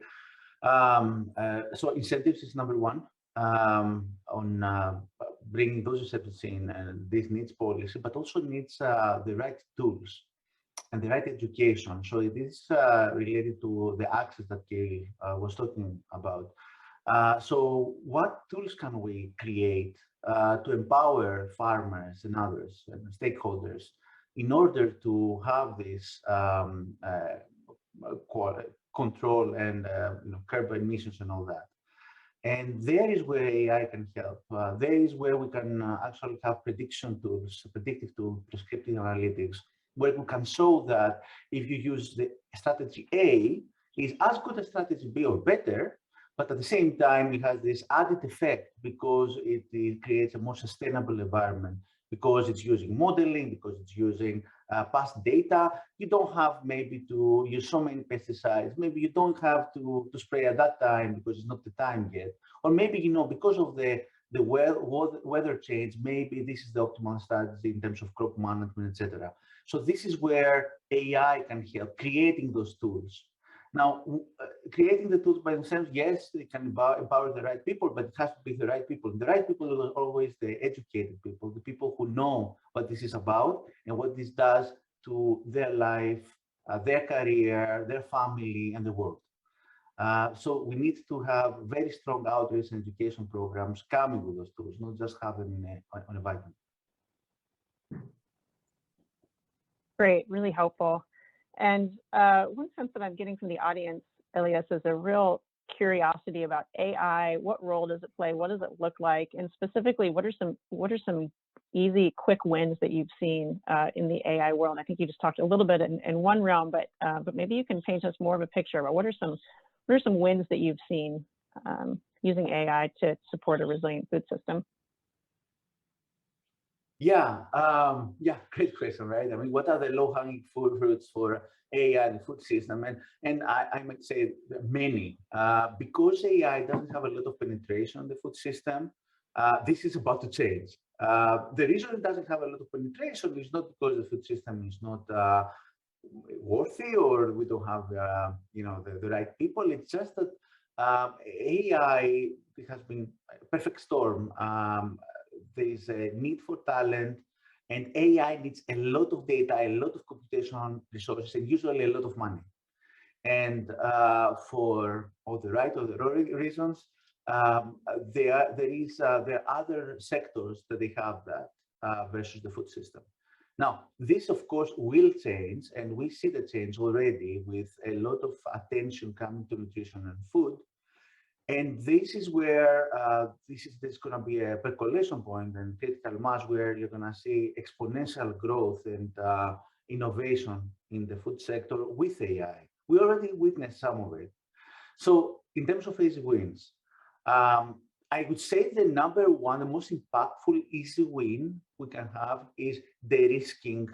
So incentives is number one on bringing those incentives in, and this needs policy, but also needs the right tools and the right education. So it is related to the access that Gail was talking about. So what tools can we create to empower farmers and others and stakeholders in order to have this control and curb emissions and all that? And there is where AI can help. There is where we can actually have prediction tools, predictive tools, prescriptive analytics, where we can show that if you use the strategy A, is as good as strategy B or better, but at the same time, it has this added effect because it creates a more sustainable environment, because it's using modeling, because it's using past data. You don't have maybe to use so many pesticides. Maybe you don't have to spray at that time because it's not the time yet. Or maybe, because of the weather change, maybe this is the optimal strategy in terms of crop management, etc. So this is where AI can help creating those tools. Now, creating the tools by themselves, yes, they can empower the right people, but it has to be the right people. The right people are always the educated people, the people who know what this is about and what this does to their life, their career, their family, and the world. So we need to have very strong outreach and education programs coming with those tools, not just have them on a vitamin. Great, really helpful. And one sense that I'm getting from the audience, Ilias, is a real curiosity about AI. What role does it play? What does it look like? And specifically, what are some easy, quick wins that you've seen in the AI world? I think you just talked a little bit in one realm, but maybe you can paint us more of a picture about what are some wins that you've seen using AI to support a resilient food system? Yeah, great question, right? I mean, what are the low-hanging fruits for AI and the food system? And I might say many, because AI doesn't have a lot of penetration in the food system. This is about to change. The reason it doesn't have a lot of penetration is not because the food system is not worthy or we don't have the right people. It's just that AI has been a perfect storm. There is a need for talent, and AI needs a lot of data, a lot of computational resources, and usually a lot of money. And for all the right or the wrong reasons, there are other sectors that they have that versus the food system. Now, this of course will change, and we see the change already with a lot of attention coming to nutrition and food. And this is where there's going to be a percolation point and critical mass where you're going to see exponential growth and innovation in the food sector with AI. We already witnessed some of it. So in terms of easy wins, I would say the number one, the most impactful easy win we can have is de-risking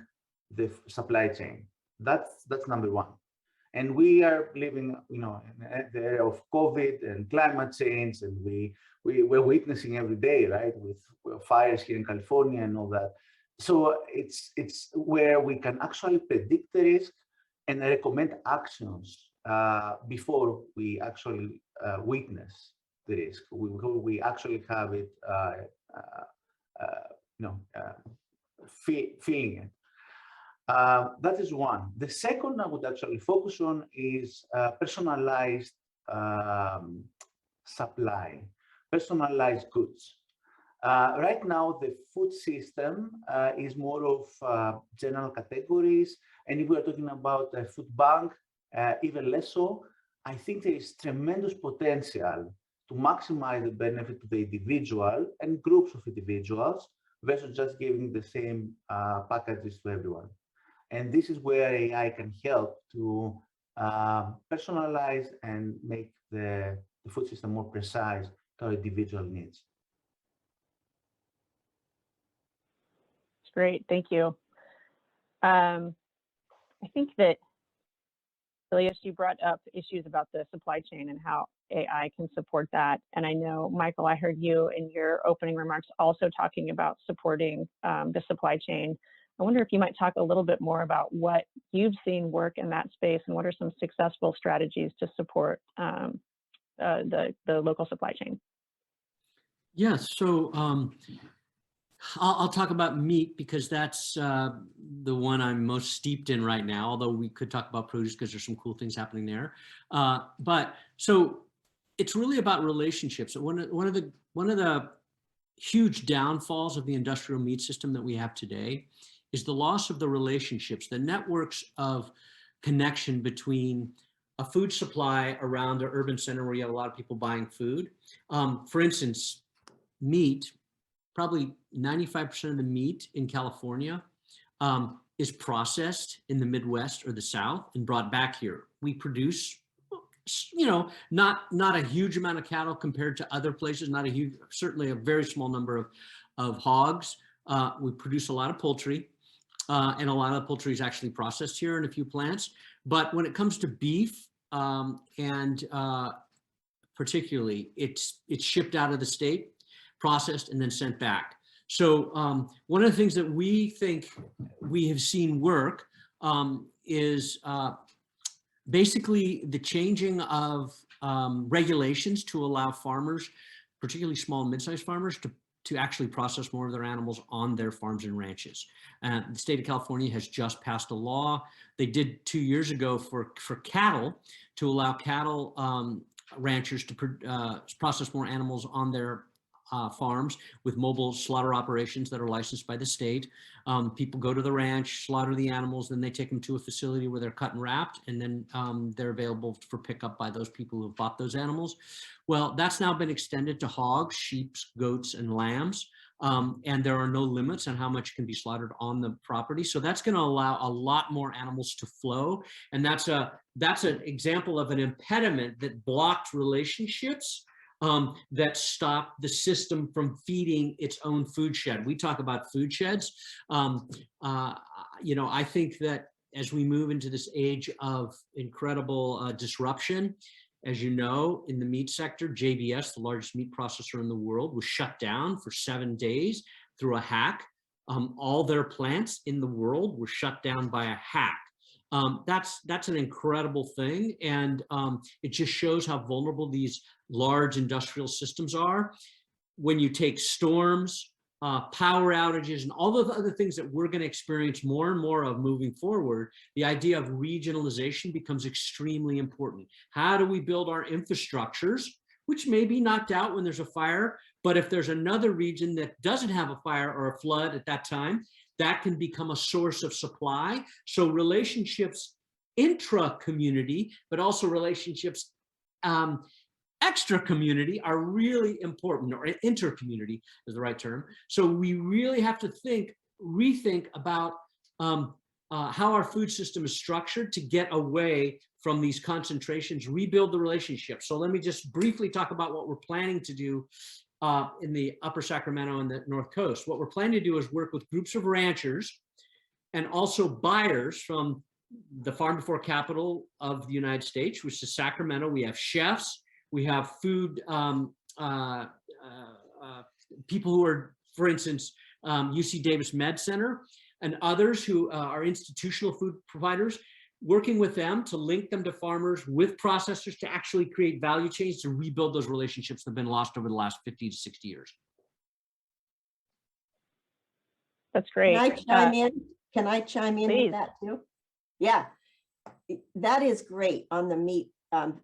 the supply chain. That's number one. And we are living, in the era of COVID and climate change, and we're witnessing every day, right, with fires here in California and all that. So it's where we can actually predict the risk and recommend actions before we actually witness the risk. We actually have it, feeling it. That is one. The second I would actually focus on is personalized supply, personalized goods. Right now, the food system is more of general categories. And if we're talking about a food bank, even less so. I think there is tremendous potential to maximize the benefit to the individual and groups of individuals versus just giving the same packages to everyone. And this is where AI can help to personalize and make the food system more precise to our individual needs. That's great, thank you. I think that, Elias, you brought up issues about the supply chain and how AI can support that. And I know, Michael, I heard you in your opening remarks also talking about supporting the supply chain. I wonder if you might talk a little bit more about what you've seen work in that space and what are some successful strategies to support the local supply chain. Yes, so I'll talk about meat because that's the one I'm most steeped in right now, although we could talk about produce because there's some cool things happening there. But so it's really about relationships. One of the huge downfalls of the industrial meat system that we have today is the loss of the relationships, the networks of connection between a food supply around an urban center where you have a lot of people buying food. For instance, meat, probably 95% of the meat in California is processed in the Midwest or the South and brought back here. We produce, not a huge amount of cattle compared to other places, certainly a very small number of hogs. We produce a lot of poultry. And a lot of the poultry is actually processed here in a few plants. But when it comes to beef, and particularly, it's shipped out of the state, processed, and then sent back. So one of the things that we think we have seen work is basically the changing of regulations to allow farmers, particularly small and mid-sized farmers, to actually process more of their animals on their farms and ranches. The state of California has just passed a law. They did 2 years ago for cattle to allow cattle ranchers to process more animals on their farms with mobile slaughter operations that are licensed by the state. People go to the ranch, slaughter the animals, then they take them to a facility where they're cut and wrapped, and then they're available for pickup by those people who have bought those animals. Well, that's now been extended to hogs, sheep, goats, and lambs. and there are no limits on how much can be slaughtered on the property. So that's going to allow a lot more animals to flow. And that's an example of an impediment that blocked relationships that stopped the system from feeding its own food shed. We talk about food sheds. I think that as we move into this age of incredible disruption, as you know, in the meat sector, JBS, the largest meat processor in the world, was shut down for 7 days through a hack. All their plants in the world were shut down by a hack. That's an incredible thing, and it just shows how vulnerable these large industrial systems are. When you take storms, power outages, and all the other things that we're going to experience more and more of moving forward, the idea of regionalization becomes extremely important. How do we build our infrastructures, which may be knocked out when there's a fire, but if there's another region that doesn't have a fire or a flood at that time, that can become a source of supply. So relationships intra-community, but also relationships extra-community are really important, or inter-community is the right term. So we really have to rethink about how our food system is structured to get away from these concentrations, rebuild the relationships. So let me just briefly talk about what we're planning to do in the Upper Sacramento and the North Coast. What we're planning to do is work with groups of ranchers and also buyers from the farm to fork capital of the United States, which is Sacramento. We have chefs, we have food people who are, for instance, UC Davis Med Center and others who are institutional food providers, working with them to link them to farmers with processors to actually create value chains to rebuild those relationships that have been lost over the last 50 to 60 years. That's great. Can I chime in? Can I chime in please. with that too? Yeah, that is great on the meat.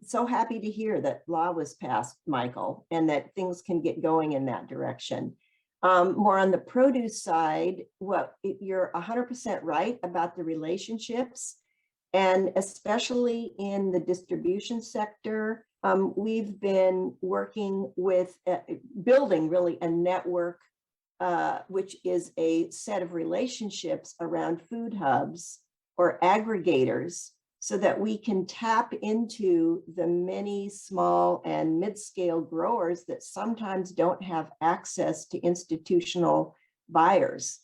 So happy to hear that law was passed, Michael, and that things can get going in that direction. More on the produce side, you're 100% right about the relationships. And especially in the distribution sector, we've been working with building really a network, which is a set of relationships around food hubs or aggregators, so that we can tap into the many small and mid-scale growers that sometimes don't have access to institutional buyers.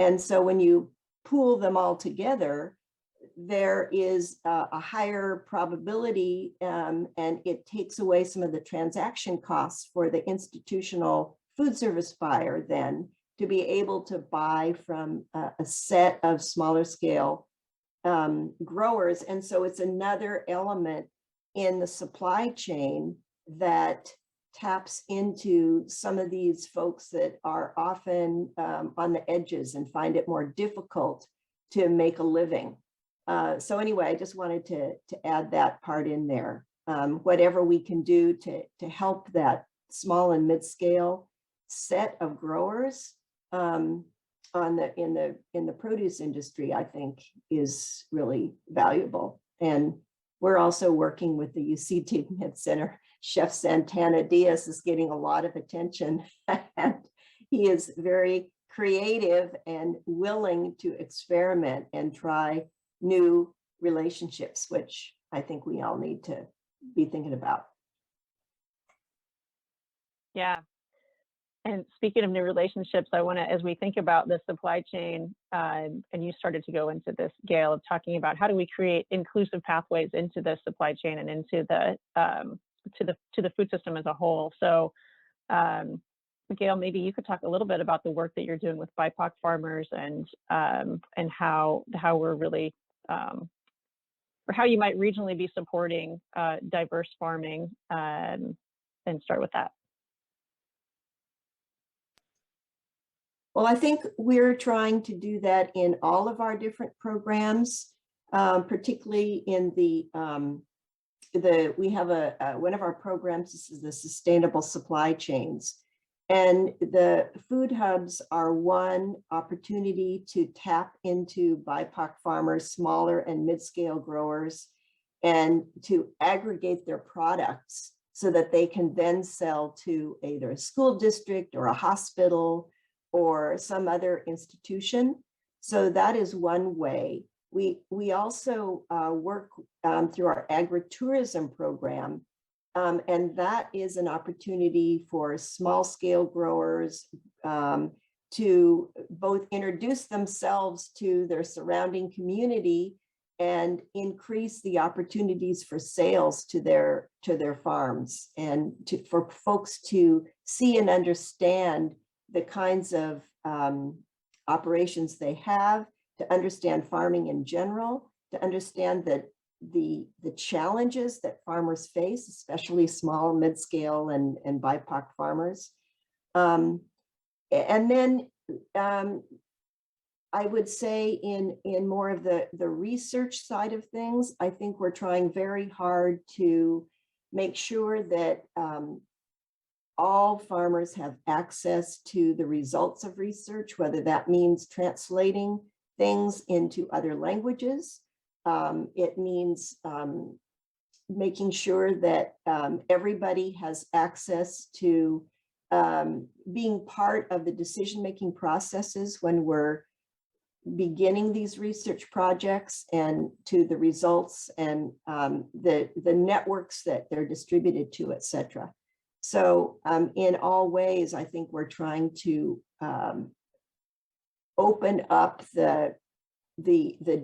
And so when you pool them all together, there is a higher probability, and it takes away some of the transaction costs for the institutional food service buyer then to be able to buy from a set of smaller scale growers. And so it's another element in the supply chain that taps into some of these folks that are often on the edges and find it more difficult to make a living. So anyway, I just wanted to add that part in there. Whatever we can do to help that small and mid-scale set of growers in the produce industry, I think is really valuable. And we're also working with the UC Davis Center. Chef Santana Diaz is getting a lot of attention, and he is very creative and willing to experiment and try new relationships, which I think we all need to be thinking about. Yeah. And speaking of new relationships, I want to, as we think about the supply chain, and you started to go into this, Gail, of talking about how do we create inclusive pathways into the supply chain and into the to the food system as a whole. So, Gail, maybe you could talk a little bit about the work that you're doing with BIPOC farmers and how we're really or how you might regionally be supporting diverse farming, and start with that. Well, I think we're trying to do that in all of our different programs, particularly in we have one of our programs, this is the sustainable supply chains. And the food hubs are one opportunity to tap into BIPOC farmers, smaller and mid-scale growers, and to aggregate their products so that they can then sell to either a school district or a hospital or some other institution. So that is one way. We also work through our agritourism program, and that is an opportunity for small scale growers to both introduce themselves to their surrounding community and increase the opportunities for sales to their farms, and for folks to see and understand the kinds of operations they have, to understand farming in general, to understand that the challenges that farmers face, especially small, mid-scale, and BIPOC farmers. And then I would say in more of the research side of things, I think we're trying very hard to make sure that all farmers have access to the results of research, whether that means translating things into other languages. It means making sure that everybody has access to being part of the decision-making processes when we're beginning these research projects, and to the results and the networks that they're distributed to, et cetera. So in all ways, I think we're trying to open up the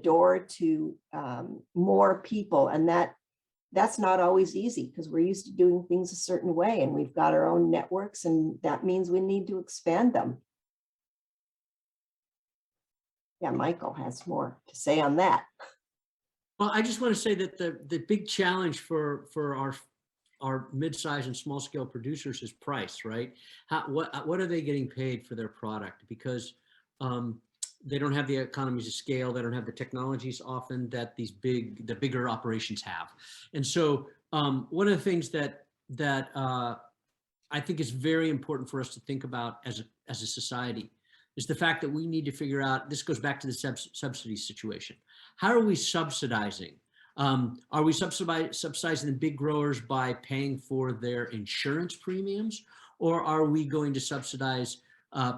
door to more people, and that's not always easy, because we're used to doing things a certain way, and we've got our own networks, and that means we need to expand them. Yeah, Michael has more to say on that. Well, I just want to say that the big challenge for our mid-size and small scale producers is price, right? What are they getting paid for their product? Because they don't have the economies of scale, they don't have the technologies often that the bigger operations have. And so one of the things that I think is very important for us to think about as a society is the fact that we need to figure out, this goes back to the subsidy situation. How are we subsidizing? Are we subsidizing the big growers by paying for their insurance premiums? Or are we going to subsidize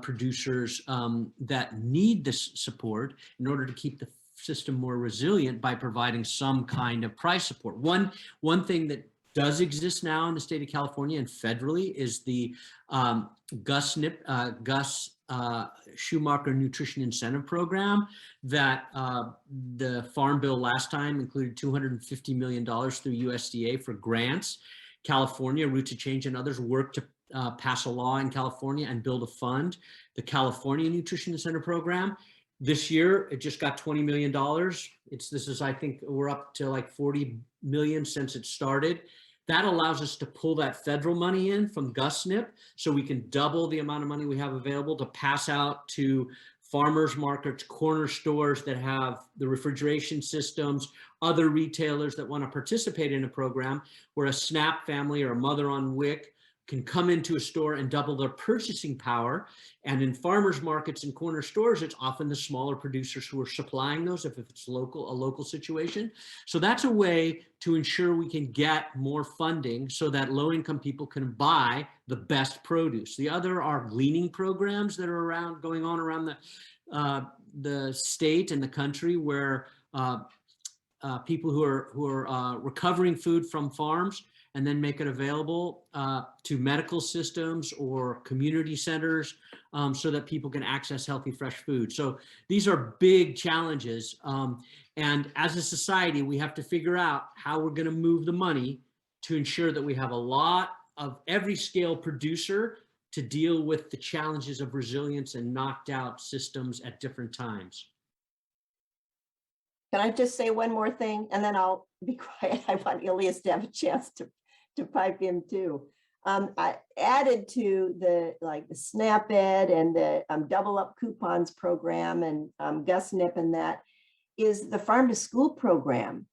producers that need this support in order to keep the system more resilient by providing some kind of price support? One thing that does exist now in the state of California and federally is the Gus Schumacher Nutrition Incentive Program that the Farm Bill last time included $250 million through USDA for grants. California, Roots of Change, and others worked to pass a law in California and build a fund, the California Nutrition Incentive Program. This year, it just got $20 million. I think we're up to like 40 million since it started. That allows us to pull that federal money in from GusNIP, so we can double the amount of money we have available to pass out to farmers markets, corner stores that have the refrigeration systems, other retailers that want to participate in a program where a SNAP family or a mother on WIC can come into a store and double their purchasing power. And in farmers markets and corner stores, it's often the smaller producers who are supplying those if it's a local situation. So that's a way to ensure we can get more funding so that low-income people can buy the best produce. The other are gleaning programs that are going on around the state and the country, where people who are recovering food from farms and then make it available to medical systems or community centers so that people can access healthy, fresh food. So these are big challenges. And as a society, we have to figure out how we're going to move the money to ensure that we have a lot of every scale producer to deal with the challenges of resilience and knocked out systems at different times. Can I just say one more thing, and then I'll be quiet? I want Elias to have a chance to pipe in too. I added to the SNAP Ed and the Double Up Coupons program and GusNIP, and that is the Farm to School program.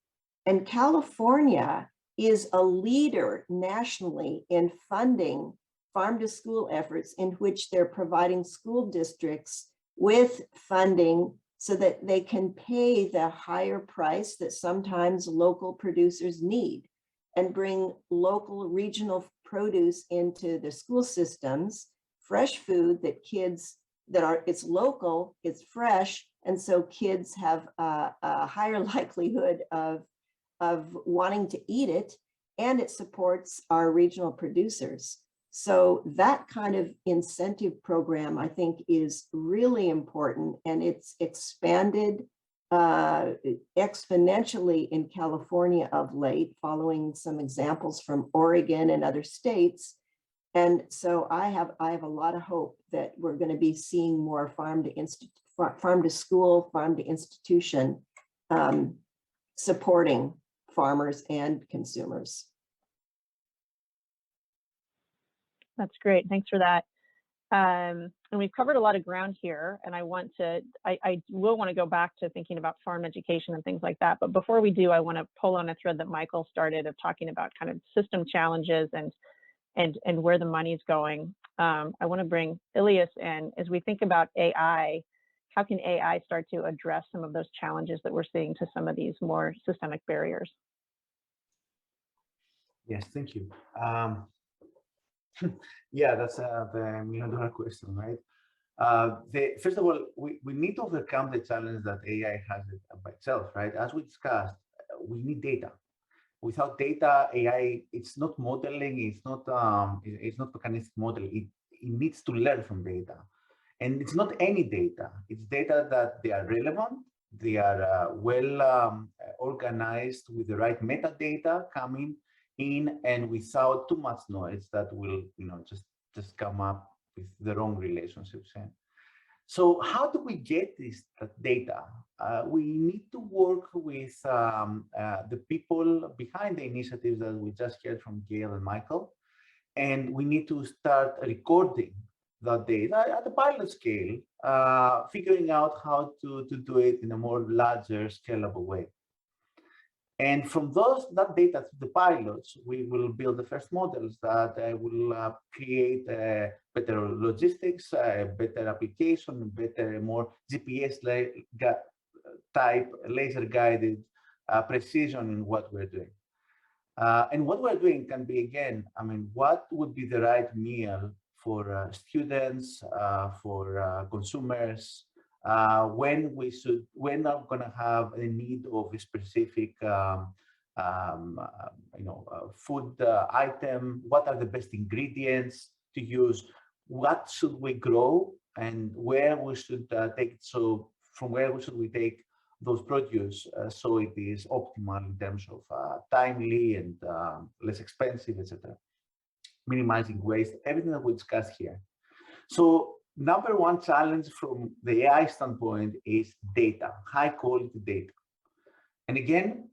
And California is a leader nationally in funding farm to school efforts, in which they're providing school districts with funding so that they can pay the higher price that sometimes local producers need, and bring local regional produce into the school systems, fresh food that kids it's local, it's fresh, and so kids have a higher likelihood of wanting to eat it, and it supports our regional producers. So that kind of incentive program, I think, is really important, and it's expanded exponentially in California of late, following some examples from Oregon and other states. And so I have a lot of hope that we're going to be seeing more farm to school, farm to institution supporting farmers and consumers. That's great. Thanks for that. And we've covered a lot of ground here, and I will want to go back to thinking about farm education and things like that. But before we do, I want to pull on a thread that Michael started of talking about kind of system challenges and where the money's going. I want to bring Ilias in. As we think about AI, how can AI start to address some of those challenges that we're seeing to some of these more systemic barriers? Yes, thank you. Yeah, that's the million-dollar question, right? First of all, we need to overcome the challenge that AI has by itself, right? As we discussed, we need data. Without data, AI, it's not modeling, it's not mechanistic modeling. It needs to learn from data. And it's not any data. It's data that they are relevant, they are well organized with the right metadata coming in and without too much noise that will, just come up with the wrong relationships. So how do we get this data? We need to work with the people behind the initiatives that we just heard from Gail and Michael, and we need to start recording that data at the pilot scale, figuring out how to do it in a more larger, scalable way. And from that data to the pilots, we will build the first models that will create better logistics, better application, better, more GPS type laser guided precision in what we're doing. And what we're doing can be, again, what would be the right meal for students, for consumers, when I'm going to have a need of a specific food item, what are the best ingredients to use, what should we grow, and where we should take it. So from where should we take those produce so it is optimal in terms of timely and less expensive, etc. Minimizing waste, everything that we discussed here. So number one challenge from the AI standpoint is data, high quality data. And again,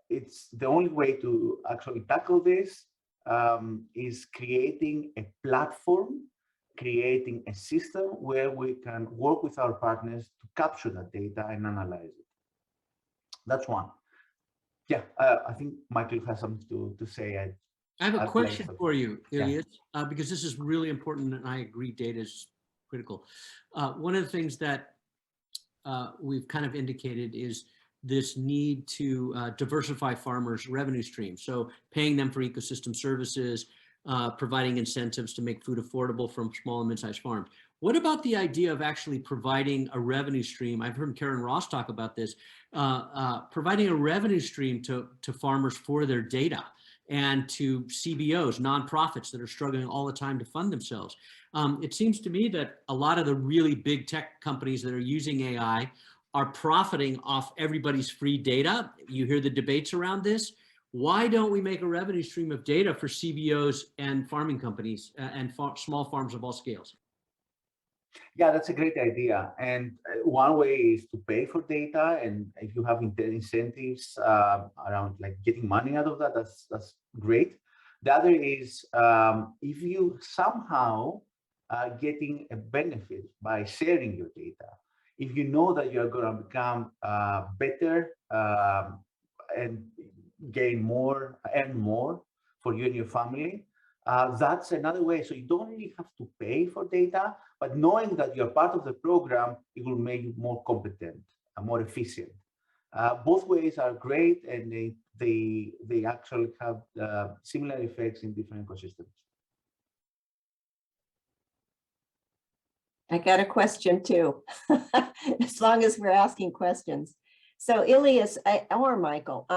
it's the only way to actually tackle this is creating a platform, creating a system where we can work with our partners to capture that data and analyze it. That's one. Yeah, I think Michael has something to say. I have a question for you, Ilias, because this is really important, and I agree data is critical. One of the things that we've kind of indicated is this need to diversify farmers' revenue streams. So paying them for ecosystem services, providing incentives to make food affordable from small and mid-sized farms. What about the idea of actually providing a revenue stream? I've heard Karen Ross talk about this, providing a revenue stream to farmers for their data and to CBOs, nonprofits that are struggling all the time to fund themselves. It seems to me that a lot of the really big tech companies that are using AI are profiting off everybody's free data. You hear the debates around this. Why don't we make a revenue stream of data for CBOs and farming companies and small farms of all scales? Yeah, that's a great idea. And one way is to pay for data. And if you have incentives around like getting money out of that, that's great. The other is if you somehow getting a benefit by sharing your data. If you know that you're going to become better and gain more, earn more for you and your family, that's another way. So you don't really have to pay for data, but knowing that you're part of the program, it will make you more competent and more efficient. Both ways are great, and they actually have similar effects in different ecosystems. I got a question too, as long as we're asking questions. So Ilias, or Michael,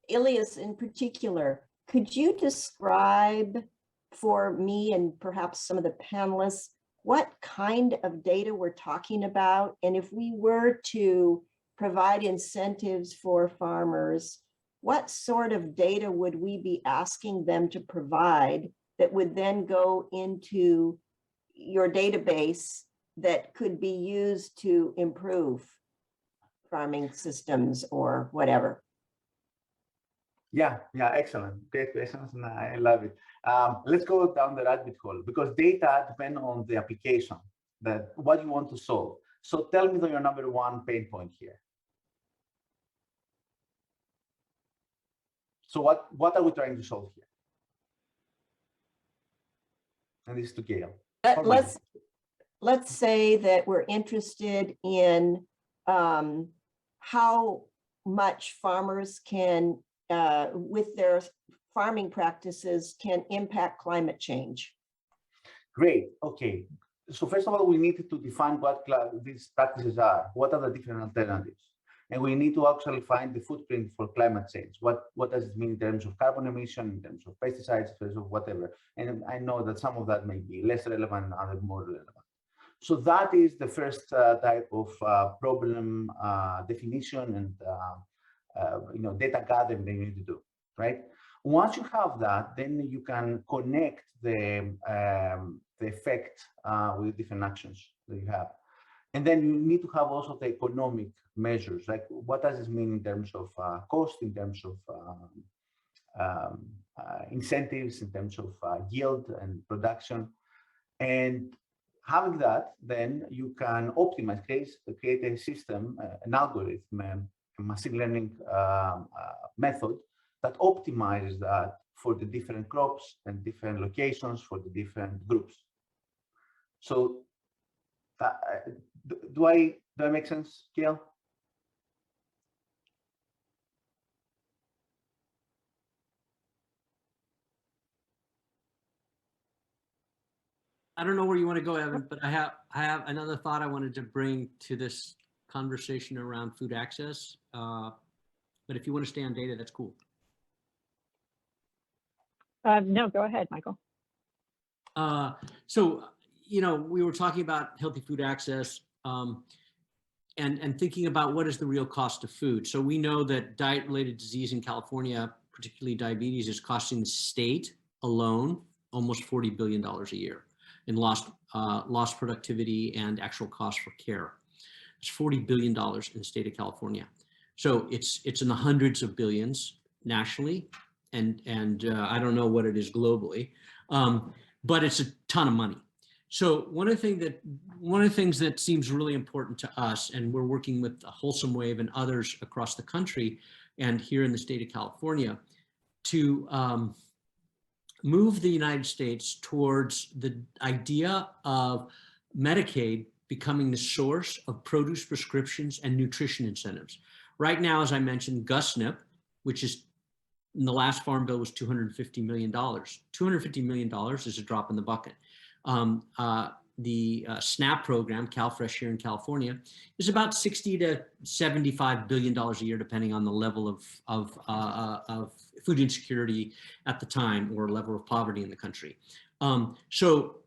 Ilias in particular, could you describe for me and perhaps some of the panelists what kind of data we're talking about? And if we were to provide incentives for farmers, what sort of data would we be asking them to provide that would then go into your database that could be used to improve farming systems or whatever? Yeah, excellent. Great questions, and I love it. Let's go down the rabbit hole because data depend on the application, that what you want to solve. So tell me your number one pain point here. So what are we trying to solve here? And this is to Gail. Let's say that we're interested in how much farmers can, with their farming practices, can impact climate change. Great. Okay. So first of all, we need to define what these practices are. What are the different alternatives? And we need to actually find the footprint for climate change. What does it mean in terms of carbon emission, in terms of pesticides, in terms of whatever? And I know that some of that may be less relevant, others more relevant. So that is the first type of problem definition and data gathering that you need to do, right? Once you have that, then you can connect the effect with different actions that you have. And then you need to have also the economic measures, like what does this mean in terms of cost, in terms of incentives, in terms of yield and production. And having that, then you can optimize, create a system, an algorithm, a machine learning method that optimizes that for the different crops and different locations for the different groups. So do I make sense, Gail? I don't know where you want to go, Evan, but I have another thought I wanted to bring to this conversation around food access. But if you want to stay on data, that's cool. No, go ahead, Michael. So, we were talking about healthy food access and thinking about what is the real cost of food. So we know that diet-related disease in California, particularly diabetes, is costing the state alone almost $40 billion a year in lost productivity and actual cost for care. It's $40 billion in the state of California. So it's in the hundreds of billions nationally, and I don't know what it is globally, but it's a ton of money. So one of the things that seems really important to us, and we're working with Wholesome Wave and others across the country and here in the state of California, to move the United States towards the idea of Medicaid becoming the source of produce prescriptions and nutrition incentives. Right now, as I mentioned, GusNIP, which is in the last Farm Bill was $250 million. $250 million is a drop in the bucket. The SNAP program, CalFresh here in California, is about $60 to $75 billion a year, depending on the level of food insecurity at the time or level of poverty in the country. So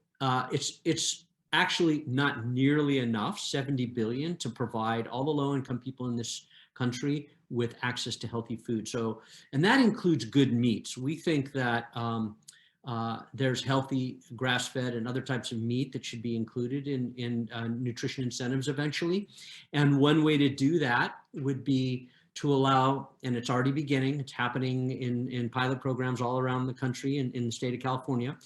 it's actually not nearly enough, 70 billion, to provide all the low-income people in this country with access to healthy food. So, and that includes good meats. We think that there's healthy grass-fed and other types of meat that should be included in nutrition incentives eventually. And one way to do that would be to allow, and it's already beginning, it's happening in pilot programs all around the country and in the state of California,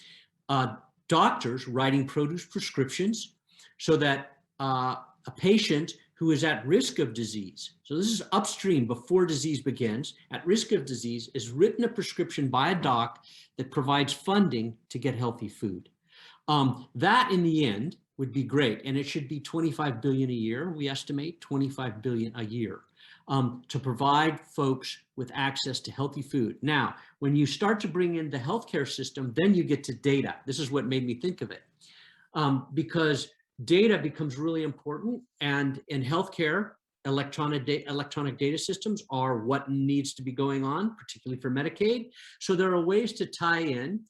doctors writing produce prescriptions so that a patient who is at risk of disease, so this is upstream before disease begins, at risk of disease, is written a prescription by a doc that provides funding to get healthy food. That in the end would be great, and it should be 25 billion a year. We estimate 25 billion a year to provide folks with access to healthy food. Now, when you start to bring in the healthcare system, then you get to data. This is what made me think of it, because data becomes really important. And in healthcare, electronic data systems are what needs to be going on, particularly for Medicaid. So there are ways to tie in,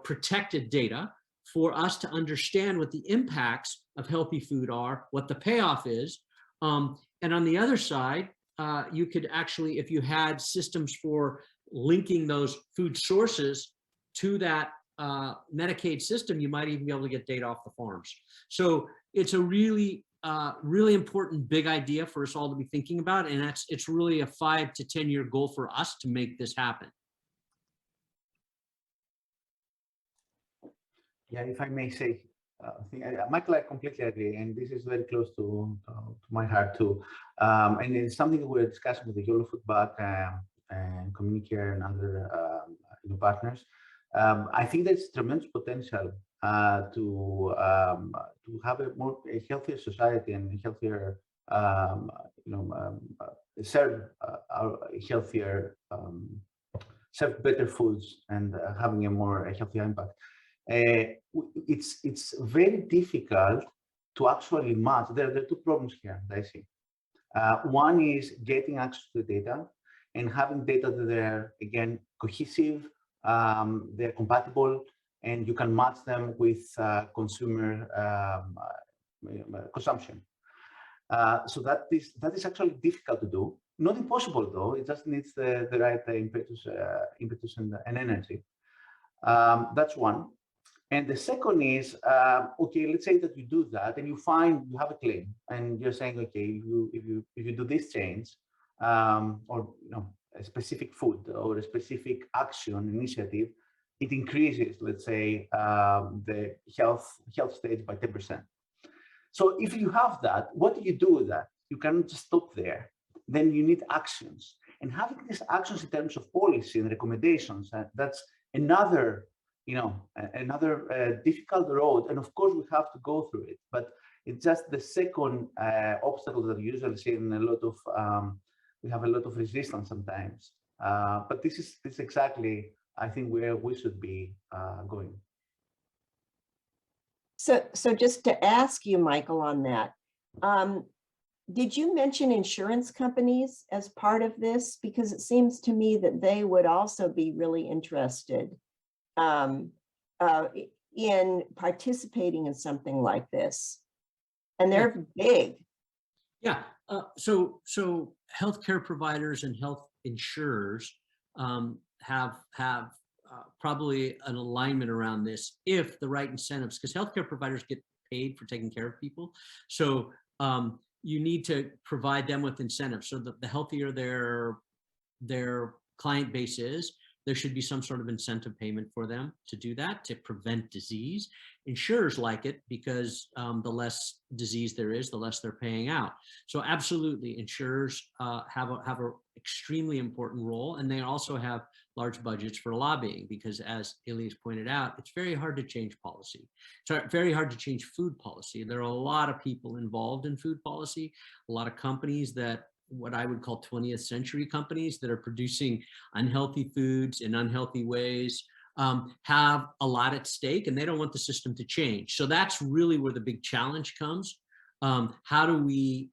protected data for us to understand what the impacts of healthy food are, what the payoff is. And on the other side, you could actually, if you had systems for linking those food sources to that Medicaid system, you might even be able to get data off the farms. So it's a really important big idea for us all to be thinking about, and it's really a 5 to 10 year goal for us to make this happen. Yeah, if I may say, Michael, I completely agree, and this is very close to my heart too. And it's something we're discussing with the Yolo Food Bank and Communicare and other partners. I think there's tremendous potential to have a healthier society and a healthier, serve healthier, serve better foods and having a more healthier impact. It's very difficult to actually match. There are two problems here that I see. One is getting access to the data and having data that they're, again, cohesive, they're compatible, and you can match them with consumer consumption. So that is actually difficult to do. Not impossible though. It just needs the right impetus and energy. That's one. And the second is, okay, let's say that you do that and you find you have a claim and you're saying, okay, if you do this change, or a specific food or a specific action initiative, it increases, let's say, the health stage by 10%. So if you have that, what do you do with that? You cannot just stop there. Then you need actions. And having these actions in terms of policy and recommendations, that's another difficult road. And of course, we have to go through it. But it's just the second obstacle that we usually see in a lot of, we have a lot of resistance sometimes. But this is exactly, I think, where we should be going. So just to ask you, Michael, on that, did you mention insurance companies as part of this? Because it seems to me that they would also be really interested in participating in something like this. And they're big. Yeah, so healthcare providers and health insurers have probably an alignment around this if the right incentives, because healthcare providers get paid for taking care of people. So you need to provide them with incentives so that the healthier their client base is, there should be some sort of incentive payment for them to do that, to prevent disease. Insurers like it because the less disease there is, the less they're paying out. So absolutely, insurers have a extremely important role, and they also have large budgets for lobbying because, as Elias pointed out, it's very hard to change policy. It's very hard to change food policy. There are a lot of people involved in food policy, a lot of companies that what I would call 20th century companies that are producing unhealthy foods in unhealthy ways, have a lot at stake, and they don't want the system to change. So that's really where the big challenge comes. How do we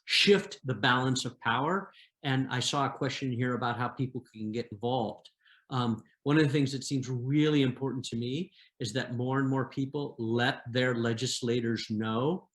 shift the balance of power? And I saw a question here about how people can get involved. One of the things that seems really important to me is that more and more people let their legislators know,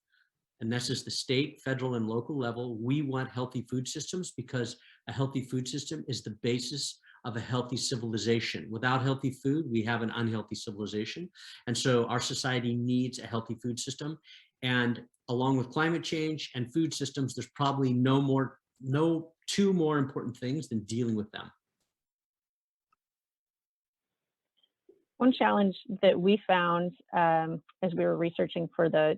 and this is the state, federal, and local level, we want healthy food systems because a healthy food system is the basis of a healthy civilization. Without healthy food, we have an unhealthy civilization. And so our society needs a healthy food system. And along with climate change and food systems, there's probably no two more important things than dealing with them. One challenge that we found as we were researching for the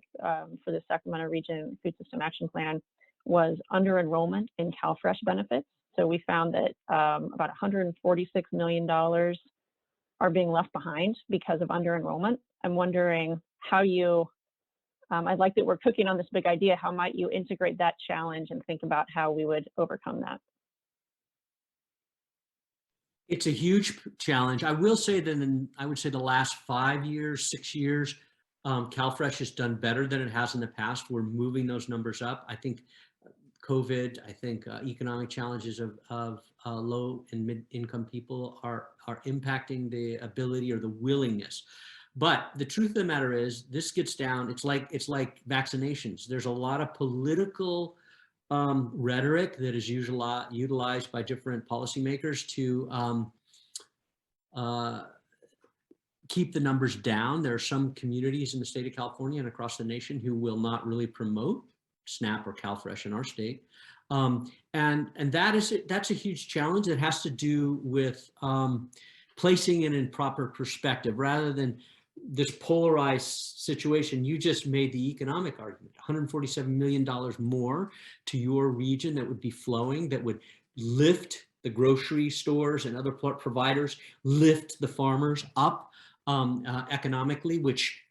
Sacramento Region Food System Action Plan was under-enrollment in CalFresh benefits. So we found that about $146 million are being left behind because of under-enrollment. I'm wondering how you, I like that we're cooking on this big idea, how might you integrate that challenge and think about how we would overcome that? It's a huge challenge. I will say that I would say the last 5 years, 6 years, CalFresh has done better than it has in the past. We're moving those numbers up. I think COVID, I think economic challenges of low and mid-income people are impacting the ability or the willingness. But the truth of the matter is, this gets down. It's like vaccinations. There's a lot of political rhetoric that is utilized by different policymakers to keep the numbers down. There are some communities in the state of California and across the nation who will not really promote SNAP or CalFresh in our state. And that's a huge challenge that has to do with placing it in proper perspective rather than this polarized situation. You just made the economic argument, $147 million more to your region that would be flowing, that would lift the grocery stores and other providers, lift the farmers up economically, which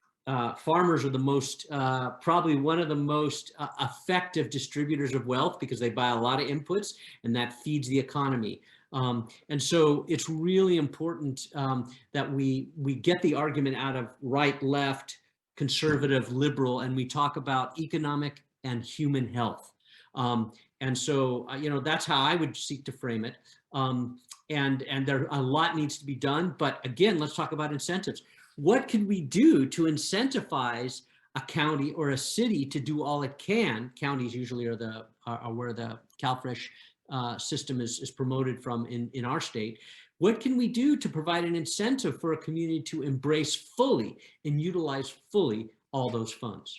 farmers are the most, probably one of the most effective distributors of wealth because they buy a lot of inputs and that feeds the economy. And so it's really important that we get the argument out of right, left, conservative, liberal, and we talk about economic and human health. And so, that's how I would seek to frame it. And there a lot needs to be done. But again, let's talk about incentives. What can we do to incentivize a county or a city to do all it can? Counties usually are where the CalFresh system is promoted from in our state. What can we do to provide an incentive for a community to embrace fully and utilize fully all those funds?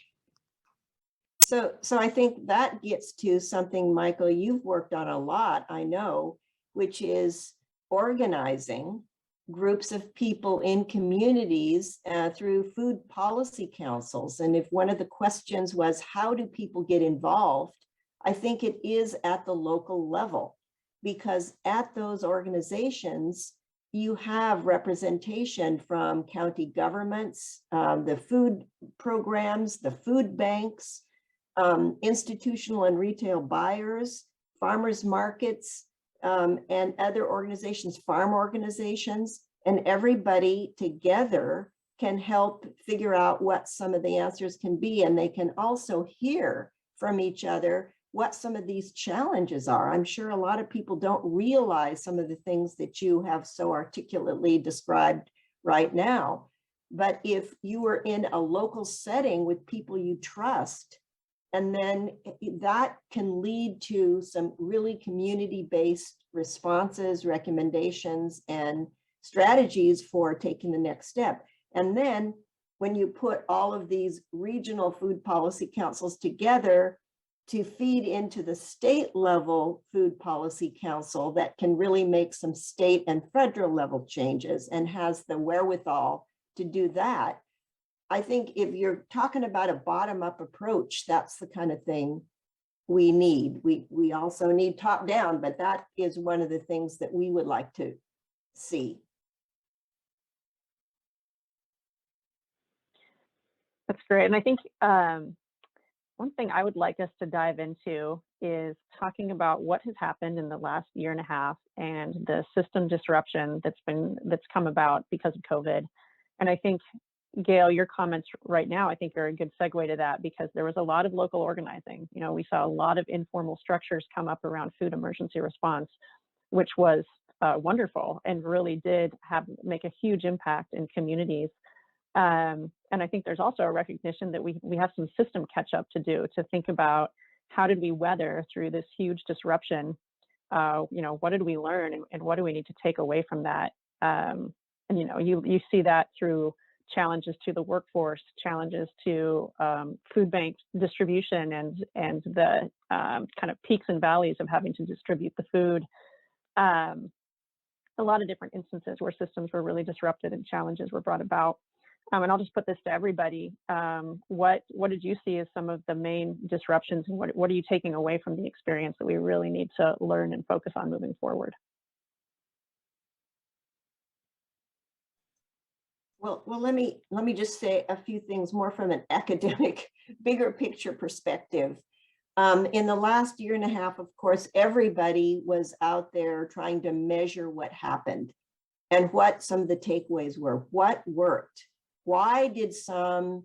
So I think that gets to something, Michael, you've worked on a lot, I know, which is organizing groups of people in communities through food policy councils. And if one of the questions was, how do people get involved? I think it is at the local level, because at those organizations, you have representation from county governments, the food programs, the food banks, institutional and retail buyers, farmers markets, and other organizations, farm organizations, and everybody together can help figure out what some of the answers can be. And they can also hear from each other what some of these challenges are. I'm sure a lot of people don't realize some of the things that you have so articulately described right now. But if you were in a local setting with people you trust, and then that can lead to some really community-based responses, recommendations, and strategies for taking the next step. And then when you put all of these regional food policy councils together to feed into the state level food policy council that can really make some state and federal level changes and has the wherewithal to do that, I think if you're talking about a bottom-up approach, that's the kind of thing we need. We also need top-down, but that is one of the things that we would like to see. That's great. And I think one thing I would like us to dive into is talking about what has happened in the last year and a half and the system disruption that's come about because of COVID. And I think, Gail, your comments right now, I think, are a good segue to that, because there was a lot of local organizing. We saw a lot of informal structures come up around food emergency response, which was wonderful and really did make a huge impact in communities. And I think there's also a recognition that we have some system catch up to do, to think about how did we weather through this huge disruption? What did we learn, and what do we need to take away from that? And you see that through challenges to the workforce, challenges to food bank distribution, and the kind of peaks and valleys of having to distribute the food. A lot of different instances where systems were really disrupted and challenges were brought about. And I'll just put this to everybody. What did you see as some of the main disruptions, and what are you taking away from the experience that we really need to learn and focus on moving forward? Well, let me just say a few things more from an academic, bigger picture perspective. In the last year and a half, of course, everybody was out there trying to measure what happened and what some of the takeaways were. What worked? Why did some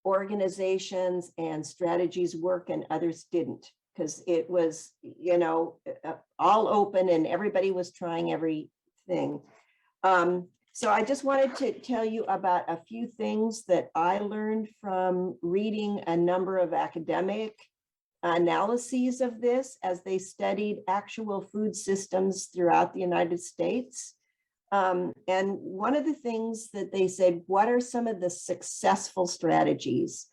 organizations and strategies work and others didn't, because it was, all open and everybody was trying everything. So I just wanted to tell you about a few things that I learned from reading a number of academic analyses of this as they studied actual food systems throughout the United States. And one of the things that they said, what are some of the successful strategies?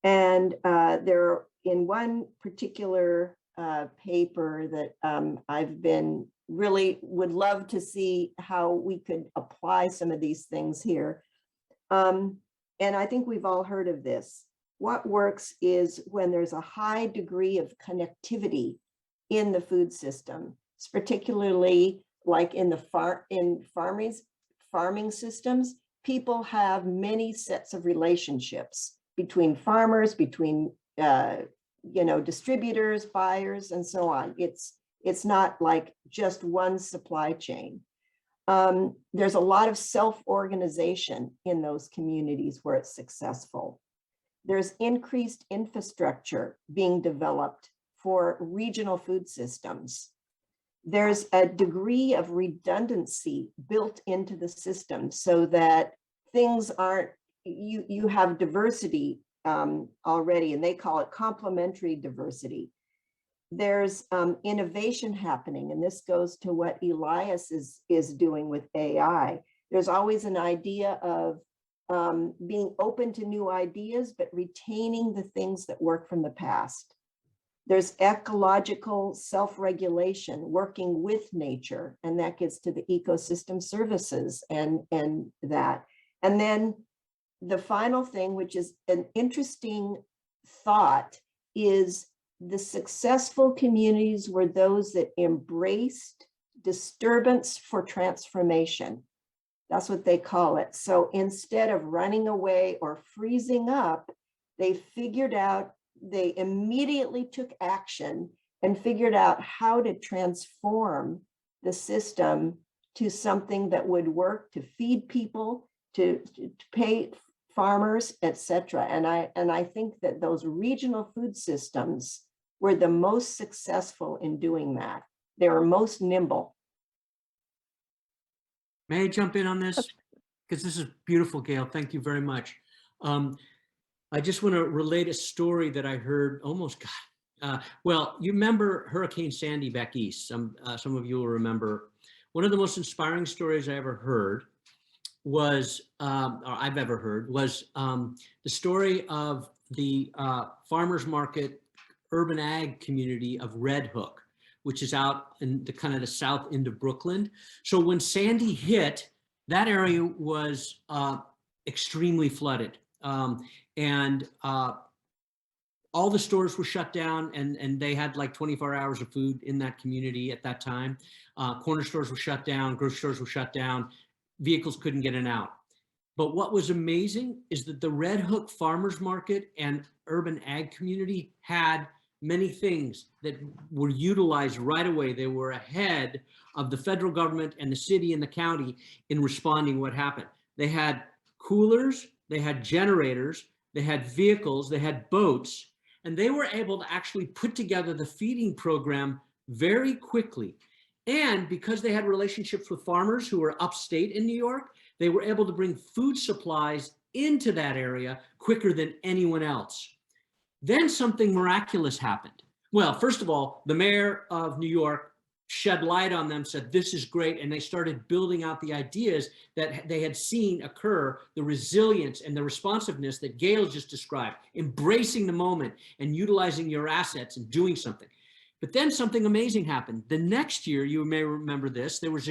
And there, in one particular paper that I've been really would love to see how we could apply some of these things here. And I think we've all heard of this. What works is when there's a high degree of connectivity in the food system. It's particularly like in the farming systems, people have many sets of relationships between farmers, between distributors, buyers, and so on. It's not like just one supply chain. There's a lot of self-organization in those communities where it's successful. There's increased infrastructure being developed for regional food systems. There's a degree of redundancy built into the system so that things aren't, you have diversity already, and they call it complementary diversity. There's innovation happening, and this goes to what Elias is doing with AI. There's always an idea of being open to new ideas, but retaining the things that work from the past. There's ecological self-regulation, working with nature, and that gets to the ecosystem services and that. And then the final thing, which is an interesting thought, is the successful communities were those that embraced disturbance for transformation. That's what they call it. So instead of running away or freezing up, they immediately took action and figured out how to transform the system to something that would work to feed people, to pay farmers, etc. And I think that those regional food systems were the most successful in doing that. They were most nimble. May I jump in on this? Because this is beautiful, Gail. Thank you very much. I just want to relate a story that I heard well, you remember Hurricane Sandy back east. Some of you will remember. One of the most inspiring stories I ever heard was, or I've ever heard, was the story of the farmers market urban ag community of Red Hook, which is out in the kind of the south end of Brooklyn. So when Sandy hit, that area was extremely flooded. And all the stores were shut down, and they had like 24 hours of food in that community at that time. Corner stores were shut down, grocery stores were shut down, vehicles couldn't get in and out. But what was amazing is that the Red Hook Farmers Market and urban ag community had many things that were utilized right away. They were ahead of the federal government and the city and the county in responding what happened. They had coolers, they had generators, they had vehicles, they had boats, and they were able to actually put together the feeding program very quickly. And because they had relationships with farmers who were upstate in New York, they were able to bring food supplies into that area quicker than anyone else. Then something miraculous happened. Well, first of all, the mayor of New York shed light on them, said, this is great. And they started building out the ideas that they had seen occur, the resilience and the responsiveness that Gail just described, embracing the moment and utilizing your assets and doing something. But then something amazing happened. The next year, you may remember this, there was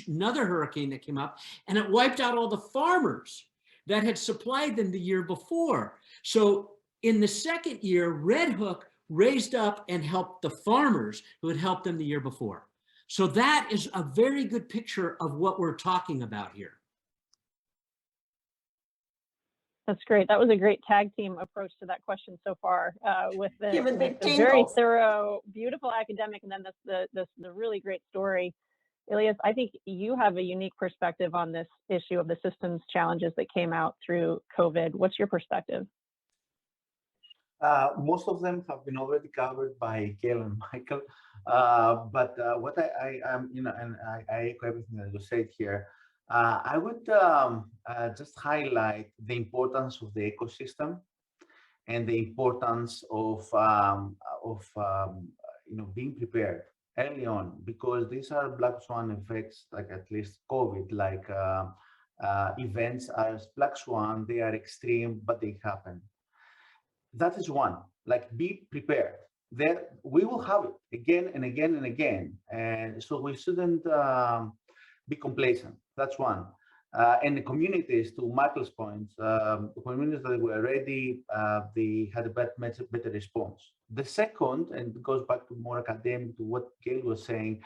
another hurricane that came up, and it wiped out all the farmers that had supplied them the year before. So in the second year, Red Hook raised up and helped the farmers who had helped them the year before. So that is a very good picture of what we're talking about here. That's great. That was a great tag team approach to that question so far, with the Tingles. very thorough, beautiful academic, and then the really great story. Elias, I think you have a unique perspective on this issue of the systems challenges that came out through COVID. What's your perspective? Most of them have been already covered by Gail and Michael. But what and I echo everything that was said here. I would just highlight the importance of the ecosystem and the importance of being prepared early on, because these are black swan effects, like at least COVID, like events as black swan. They are extreme, but they happen. That is one. Like, be prepared. There we will have it again and again and again, and so we shouldn't be complacent. That's one. And the communities, to Michael's points, the communities that were ready, they had a much better response. The second, and it goes back to more academic, to what Gail was saying,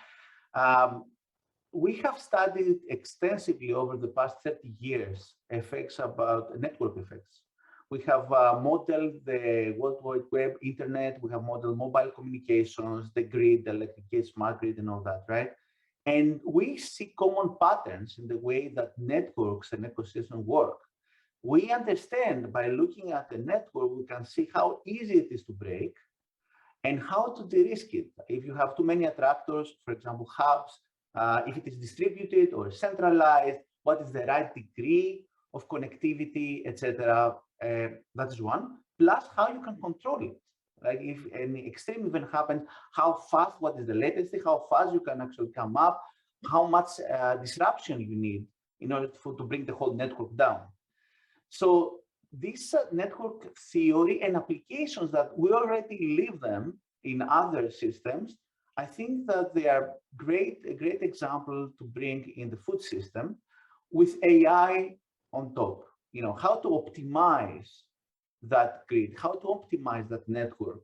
we have studied extensively over the past 30 years effects about network effects. We have modeled the World Wide Web, internet, we have modeled mobile communications, the grid, the electric grid, smart grid, and all that, right? And we see common patterns in the way that networks and ecosystems work. We understand by looking at the network, we can see how easy it is to break and how to de-risk it. If you have too many attractors, for example, hubs, if it is distributed or centralized, what is the right degree of connectivity, etc. That is one. Plus, how you can control it. Like, if any extreme event happens, how fast, what is the latency, how fast you can actually come up, how much disruption you need in order to bring the whole network down. So this network theory and applications that we already live them in other systems, I think that they are a great example to bring in the food system with AI on top. You know, how to optimize that grid, how to optimize that network,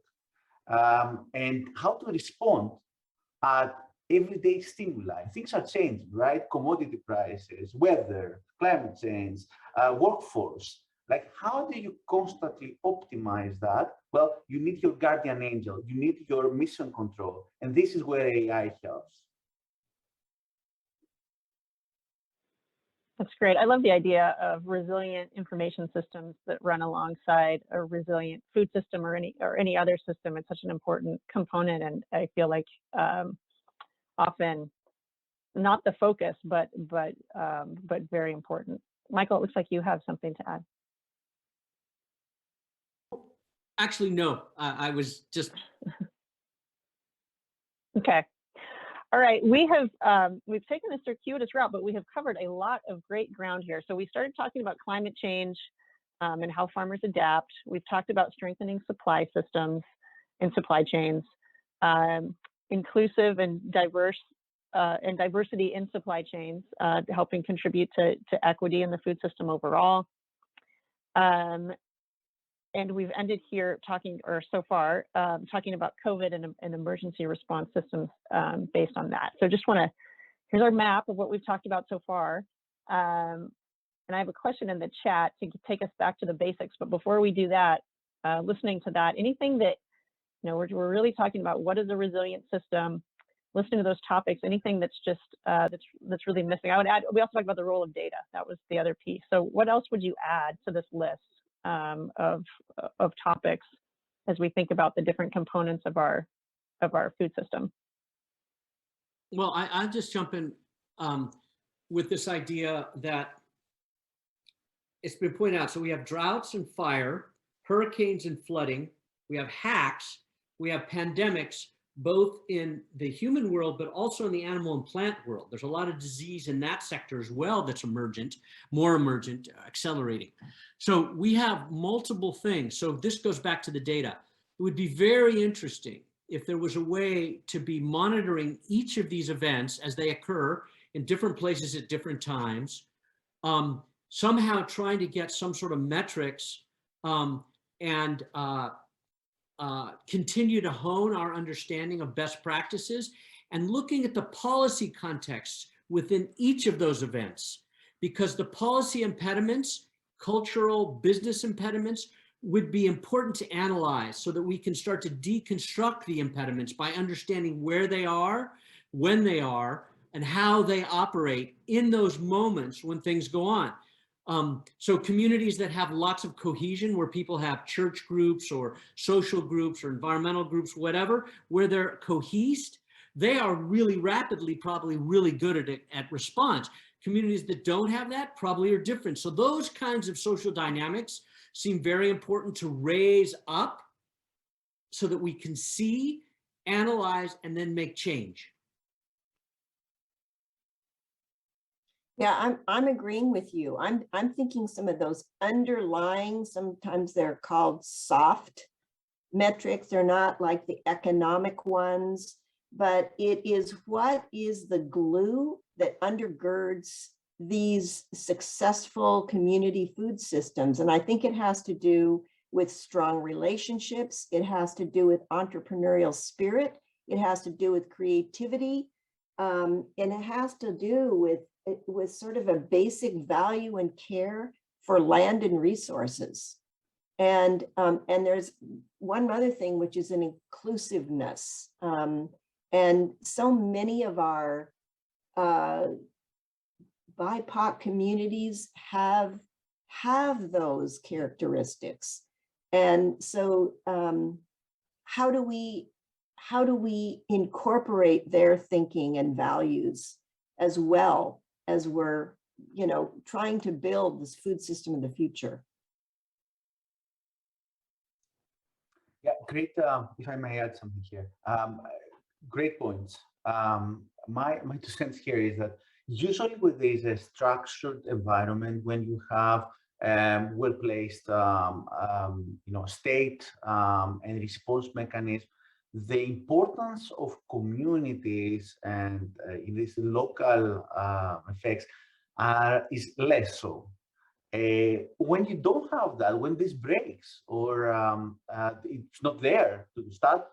and how to respond at everyday stimuli. Things are changing, right? Commodity prices, weather, climate change, workforce. Like, how do you constantly optimize that? Well, you need your guardian angel, you need your mission control, and this is where AI helps. That's great. I love the idea of resilient information systems that run alongside a resilient food system or any other system. It's such an important component, and I feel like often not the focus, but very important. Michael, it looks like you have something to add. Actually, no. I was just Okay. All right, we've taken a circuitous route, but we have covered a lot of great ground here. So we started talking about climate change and how farmers adapt. We've talked about strengthening supply systems and supply chains, inclusive and diverse and diversity in supply chains, helping contribute to equity in the food system overall. And we've ended here talking about COVID and emergency response systems based on that. So just here's our map of what we've talked about so far. And I have a question in the chat to take us back to the basics. But before we do that, listening to that, anything that, we're really talking about what is a resilient system, listening to those topics, anything that's just, that's really missing. I would add, we also talked about the role of data. That was the other piece. So what else would you add to this list of topics as we think about the different components of our food system? Well, I'll just jump in with this idea that it's been pointed out. So we have droughts and fire, hurricanes and flooding, we have hacks, we have pandemics, both in the human world, but also in the animal and plant world. There's a lot of disease in that sector as well that's emergent, more emergent, accelerating. So we have multiple things. So this goes back to the data. It would be very interesting if there was a way to be monitoring each of these events as they occur in different places at different times, somehow trying to get some sort of metrics and continue to hone our understanding of best practices and looking at the policy context within each of those events, because the policy impediments, cultural, business impediments, would be important to analyze so that we can start to deconstruct the impediments by understanding where they are, when they are, and how they operate in those moments when things go on. So communities that have lots of cohesion, where people have church groups or social groups or environmental groups, whatever, where they're cohesed, they are really rapidly, probably really good at it, at response. Communities that don't have that probably are different. So those kinds of social dynamics seem very important to raise up so that we can see, analyze, and then make change. Yeah, I'm agreeing with you. I'm thinking some of those underlying, sometimes they're called soft metrics. They're not like the economic ones, but it is what is the glue that undergirds these successful community food systems. And I think it has to do with strong relationships. It has to do with entrepreneurial spirit. It has to do with creativity. And it has to do with sort of a basic value and care for land and resources. And there's one other thing, which is an inclusiveness. And so many of our BIPOC communities have those characteristics. And so how do we incorporate their thinking and values as well as we're, trying to build this food system of the future? Yeah, great. If I may add something here, great points. My 2 cents here is that usually when there is a structured environment, when you have well-placed, state and response mechanism, the importance of communities and in these local effects is less so. When you don't have that, when this breaks or it's not there to start,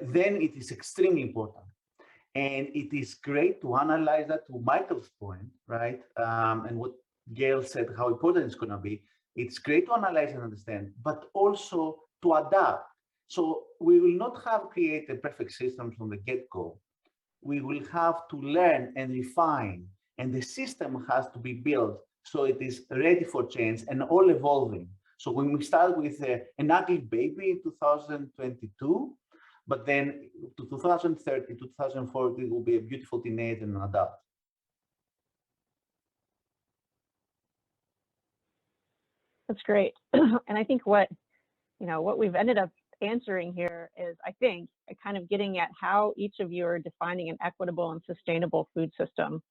then it is extremely important. And it is great to analyze that, to Michael's point, right? And what Gail said, how important it's going to be. It's great to analyze and understand, but also to adapt. So we will not have created perfect systems from the get-go. We will have to learn and refine, and the system has to be built so it is ready for change and all evolving. So when we start with an ugly baby in 2022, but then to 2030, 2040, it will be a beautiful teenager and an adult. That's great. And I think what we've ended up answering here is, I think, kind of getting at how each of you are defining an equitable and sustainable food system.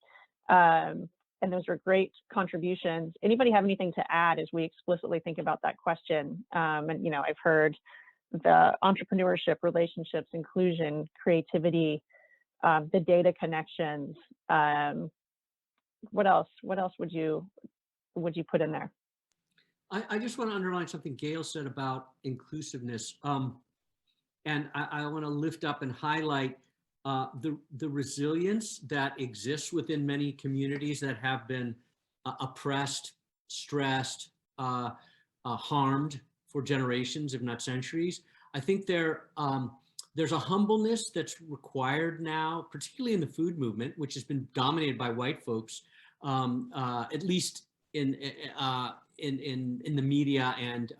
And those are great contributions. Anybody have anything to add as we explicitly think about that question? And, I've heard the entrepreneurship, relationships, inclusion, creativity, the data connections. What else would you put in there? I just want to underline something Gail said about inclusiveness. And I want to lift up and highlight the resilience that exists within many communities that have been oppressed, stressed, harmed for generations, if not centuries. I think there's a humbleness that's required now, particularly in the food movement, which has been dominated by white folks, at least in the media and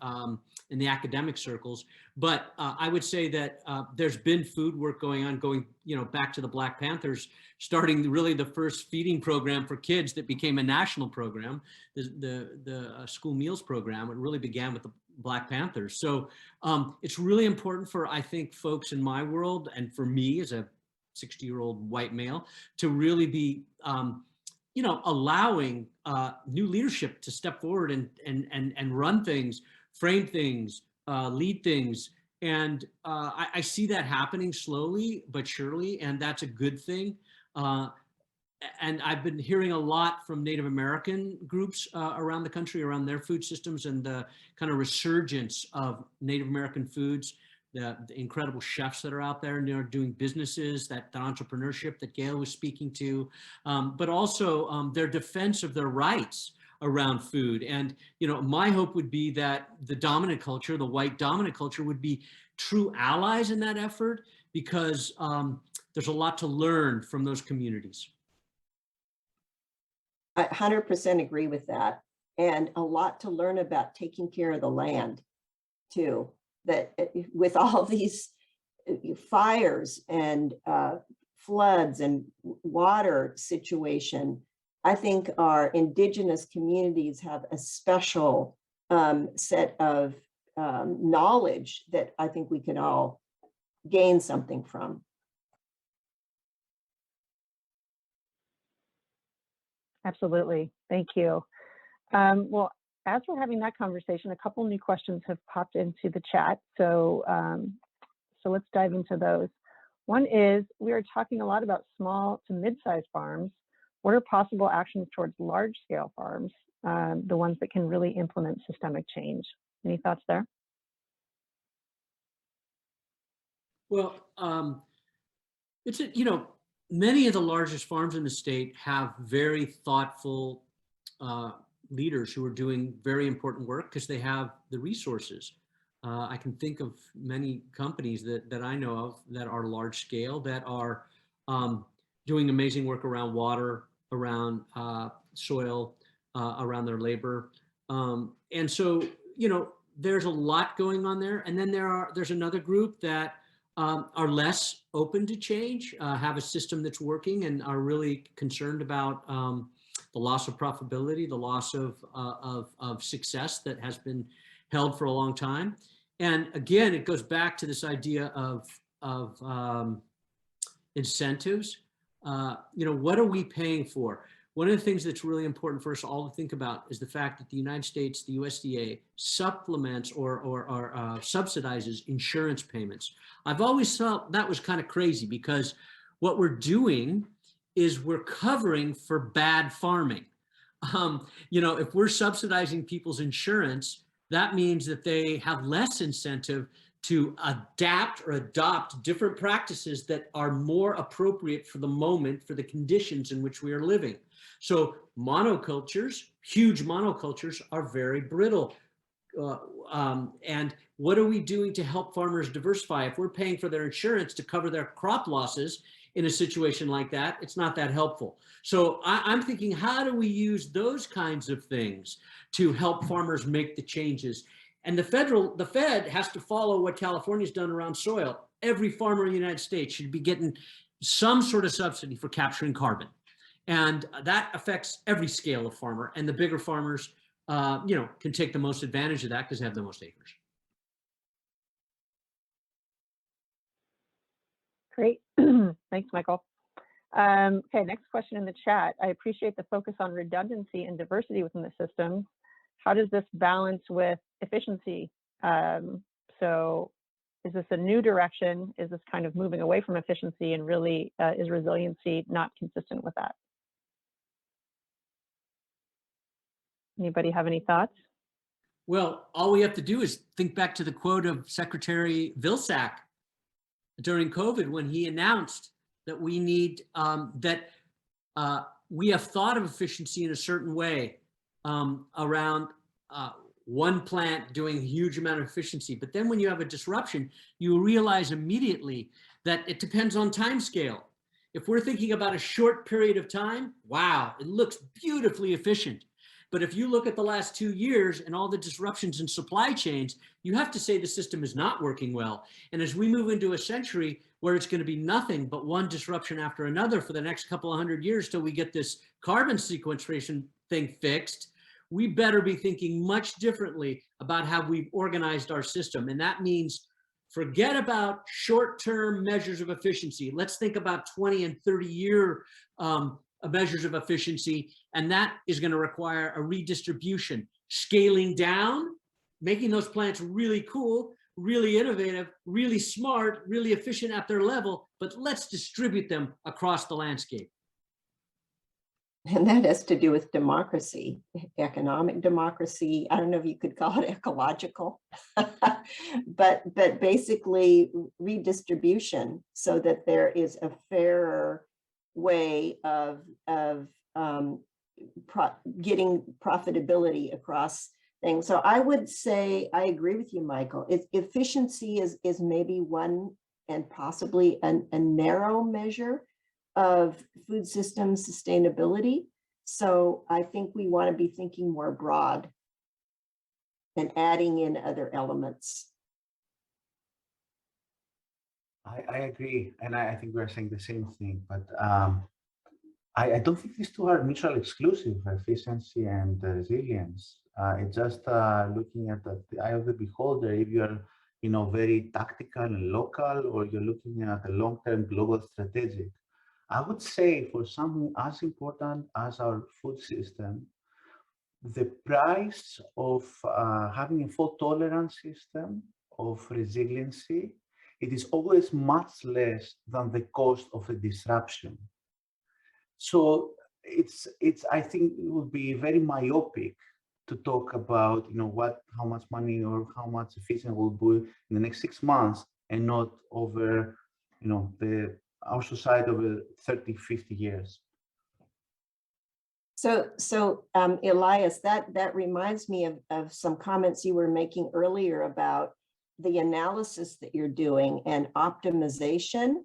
in the academic circles. But I would say that there's been food work going back to the Black Panthers, starting really the first feeding program for kids that became a national program, the school meals program. It really began with the Black Panthers. So it's really important for, I think, folks in my world and for me as a 60-year-old white male to really be allowing new leadership to step forward and run things, frame things, lead things. And I see that happening slowly but surely, and that's a good thing. And I've been hearing a lot from Native American groups around the country, around their food systems and the kind of resurgence of Native American foods, the incredible chefs that are out there and doing businesses, that entrepreneurship that Gail was speaking to, but also their defense of their rights around food. And, my hope would be that the dominant culture, the white dominant culture, would be true allies in that effort, because there's a lot to learn from those communities. I 100% agree with that. And a lot to learn about taking care of the land too, that with all these fires and floods and water situation, I think our indigenous communities have a special set of knowledge that I think we can all gain something from. Absolutely. Thank you. Well, as we're having that conversation, a couple new questions have popped into the chat. So, so let's dive into those. One is, we are talking a lot about small to mid-sized farms. What are possible actions towards large-scale farms, the ones that can really implement systemic change? Any thoughts there? Well, it's, you know, many of the largest farms in the state have very thoughtful leaders who are doing very important work because they have the resources. I can think of many companies that I know of that are large scale, that are doing amazing work around water, around soil, around their labor. And so, you know, there's a lot going on there. And then there's another group that are less open to change, have a system that's working, and are really concerned about the loss of profitability, the loss of success that has been held for a long time. And again, it goes back to this idea of incentives. You know, what are we paying for? One of the things that's really important for us all to think about is the fact that the United States, the USDA, supplements or subsidizes insurance payments. I've always thought that was kind of crazy, because what we're doing is we're covering for bad farming. You know, if we're subsidizing people's insurance, that means that they have less incentive to adapt or adopt different practices that are more appropriate for the moment, for the conditions in which we are living. So monocultures, huge monocultures, are very brittle. And what are we doing to help farmers diversify? If we're paying for their insurance to cover their crop losses in a situation like that, it's not that helpful. So I'm thinking, how do we use those kinds of things to help farmers make the changes? And the Fed has to follow what California's done around soil. Every farmer in the United States should be getting some sort of subsidy for capturing carbon. And that affects every scale of farmer. And the bigger farmers, you know, can take the most advantage of that because they have the most acres. Great. Thanks, Michael. Okay, next question in the chat. I appreciate the focus on redundancy and diversity within the system. How does this balance with efficiency? So is this a new direction? Is this kind of moving away from efficiency, and really is resiliency not consistent with that? Anybody have any thoughts? Well, all we have to do is think back to the quote of Secretary Vilsack during COVID, when he announced that we need, we have thought of efficiency in a certain way around one plant doing a huge amount of efficiency. But then when you have a disruption, you realize immediately that it depends on time scale. If we're thinking about a short period of time, wow, it looks beautifully efficient. But if you look at the last 2 years and all the disruptions in supply chains, you have to say the system is not working well. And as we move into a century where it's going to be nothing but one disruption after another for the next couple of 100 years till we get this carbon sequestration thing fixed, we better be thinking much differently about how we've organized our system. And that means forget about short-term measures of efficiency. Let's think about 20 and 30-year measures of efficiency, and that is going to require a redistribution, scaling down, making those plants really cool, really innovative, really smart, really efficient at their level, but let's distribute them across the landscape. And that has to do with democracy, economic democracy. I don't know if you could call it ecological, but basically redistribution, so that there is a fairer way of getting profitability across things. So I would say I agree with you, Michael. Efficiency is maybe one, and possibly a narrow measure of food system sustainability. So I think we want to be thinking more broad and adding in other elements. I agree, and I think we're saying the same thing, but I don't think these two are mutually exclusive, efficiency and resilience. It's just looking at the eye of the beholder. If you're, very tactical and local, or you're looking at a long-term global strategic. I would say for something as important as our food system, the price of having a fault tolerance system of resiliency, it is always much less than the cost of a disruption. So I think it would be very myopic to talk about, how much money or how much efficient we'll be in the next 6 months, and not over, our society over 30, 50 years. So Elias, that reminds me of some comments you were making earlier about the analysis that you're doing and optimization.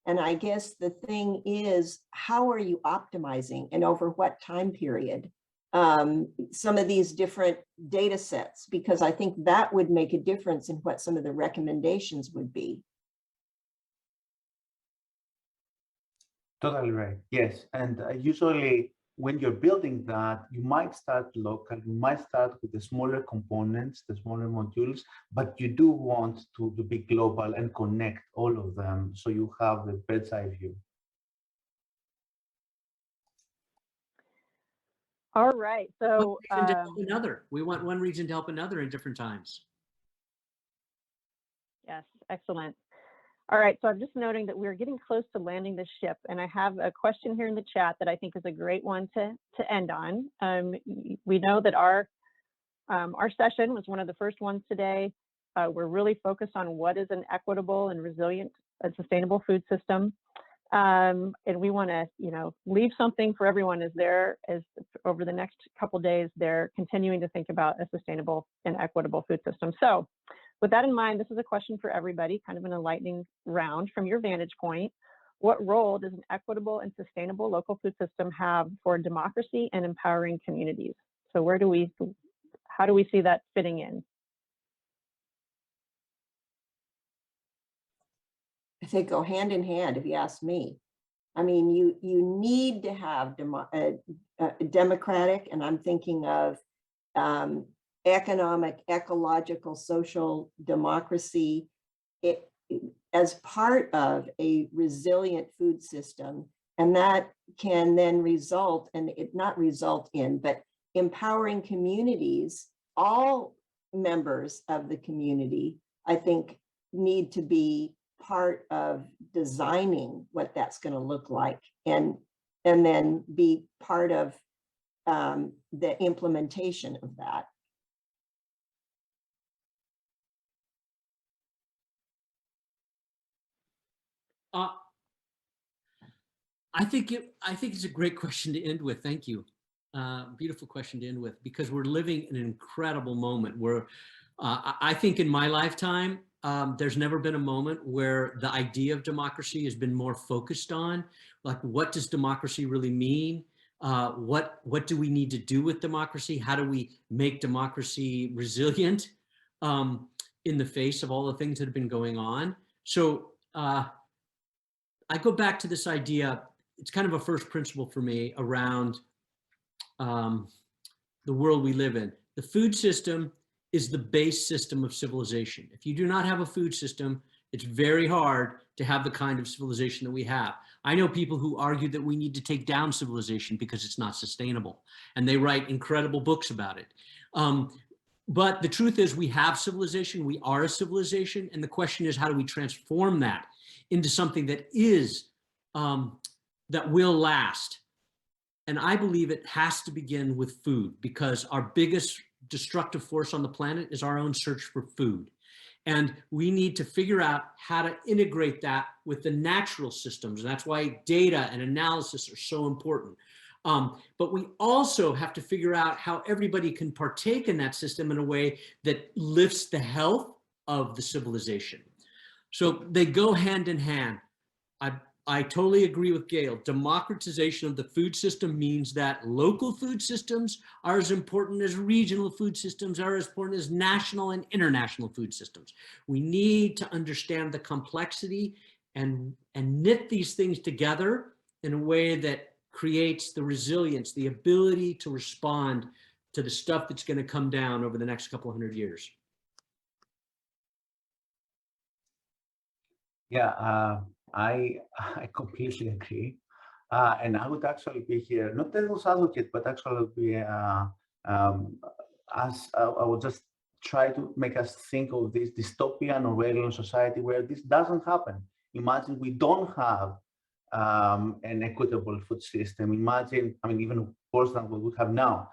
And I guess the thing is, how are you optimizing and over what time period? Some of these different data sets, because I think that would make a difference in what some of the recommendations would be. Totally right. Yes. And usually when you're building that, you might start local, you might start with the smaller components, the smaller modules, but you do want to be global and connect all of them so you have the bird's eye view. All right. So we want one region to help another in different times. yes, excellent. All right, so I'm just noting that we're getting close to landing the ship, and I have a question here in the chat that I think is a great one to end on. We know that our session was one of the first ones today. We're really focused on what is an equitable and resilient and sustainable food system, and we want to, leave something for everyone as over the next couple of days they're continuing to think about a sustainable and equitable food system. So, with that in mind, this is a question for everybody, kind of in a lightning round. From your vantage point, what role does an equitable and sustainable local food system have for democracy and empowering communities? So how do we see that fitting in? I think go hand in hand, if you ask me. I mean, you need to have democratic, and I'm thinking of economic, ecological, social democracy as part of a resilient food system. And that can then result, and it not result in, but empowering communities, all members of the community, I think, need to be part of designing what that's going to look like, and then be part of the implementation of that. I think it's a great question to end with. Thank you. Beautiful question to end with, because we're living in an incredible moment where I think in my lifetime, there's never been a moment where the idea of democracy has been more focused on, like, what does democracy really mean? What do we need to do with democracy? How do we make democracy resilient in the face of all the things that have been going on? So I go back to this idea. It's kind of a first principle for me around the world we live in. The food system is the base system of civilization. If you do not have a food system, it's very hard to have the kind of civilization that we have. I know people who argue that we need to take down civilization because it's not sustainable, and they write incredible books about it. But the truth is, we have civilization, we are a civilization, and the question is, how do we transform that into something that is, that will last? And I believe it has to begin with food, because our biggest destructive force on the planet is our own search for food. And we need to figure out how to integrate that with the natural systems. And that's why data and analysis are so important. But we also have to figure out how everybody can partake in that system in a way that lifts the health of the civilization. So they go hand in hand. I totally agree with Gail. Democratization of the food system means that local food systems are as important as regional food systems, are as important as national and international food systems. We need to understand the complexity and knit these things together in a way that creates the resilience, the ability to respond to the stuff that's going to come down over the next couple of 100 years. Yeah, I completely agree. And I would actually be here, not devil's advocate, but actually be as I would just try to make us think of this dystopian Orwellian society where this doesn't happen. Imagine we don't have an equitable food system. Imagine, I mean, even worse than what we have now.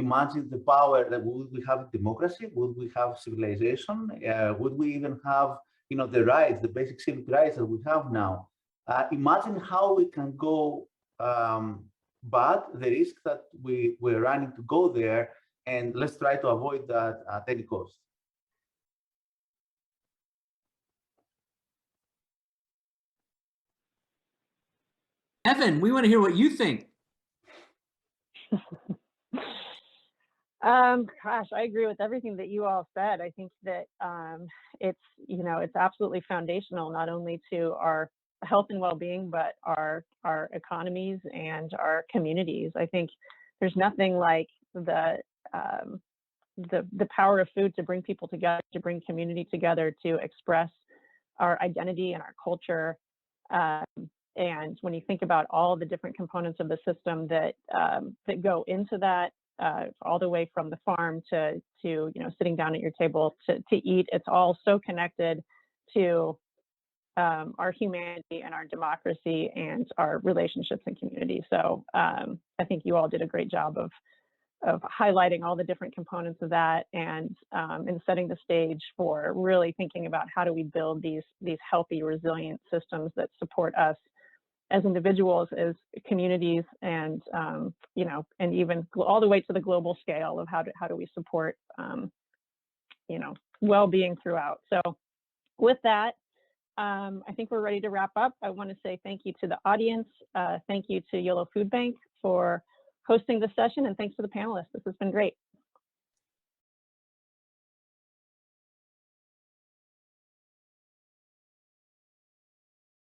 Imagine the power that would we have democracy? Would we have civilization? Would we even have, you know, the rights, the basic civic rights that we have now? Imagine how we can go, but the risk that we're running to go there, and let's try to avoid that at any cost. Evan, we want to hear what you think. Gosh, I agree with everything that you all said. I think that it's, you know, it's absolutely foundational, not only to our health and well-being, but our economies and our communities. I think there's nothing like the power of food to bring people together, to bring community together, to express our identity and our culture. And when you think about all the different components of the system that that go into that, all the way from the farm to you know, sitting down at your table to eat, it's all so connected to our humanity and our democracy and our relationships and community. So I think you all did a great job of highlighting all the different components of that, and setting the stage for really thinking about how do we build these healthy, resilient systems that support us as individuals, as communities, and you know, and even all the way to the global scale of how do we support you know, well-being throughout. So with that, I think we're ready to wrap up. I want to say thank you to the audience. Thank you to Yolo Food Bank for hosting the session, and thanks to the panelists. This has been great.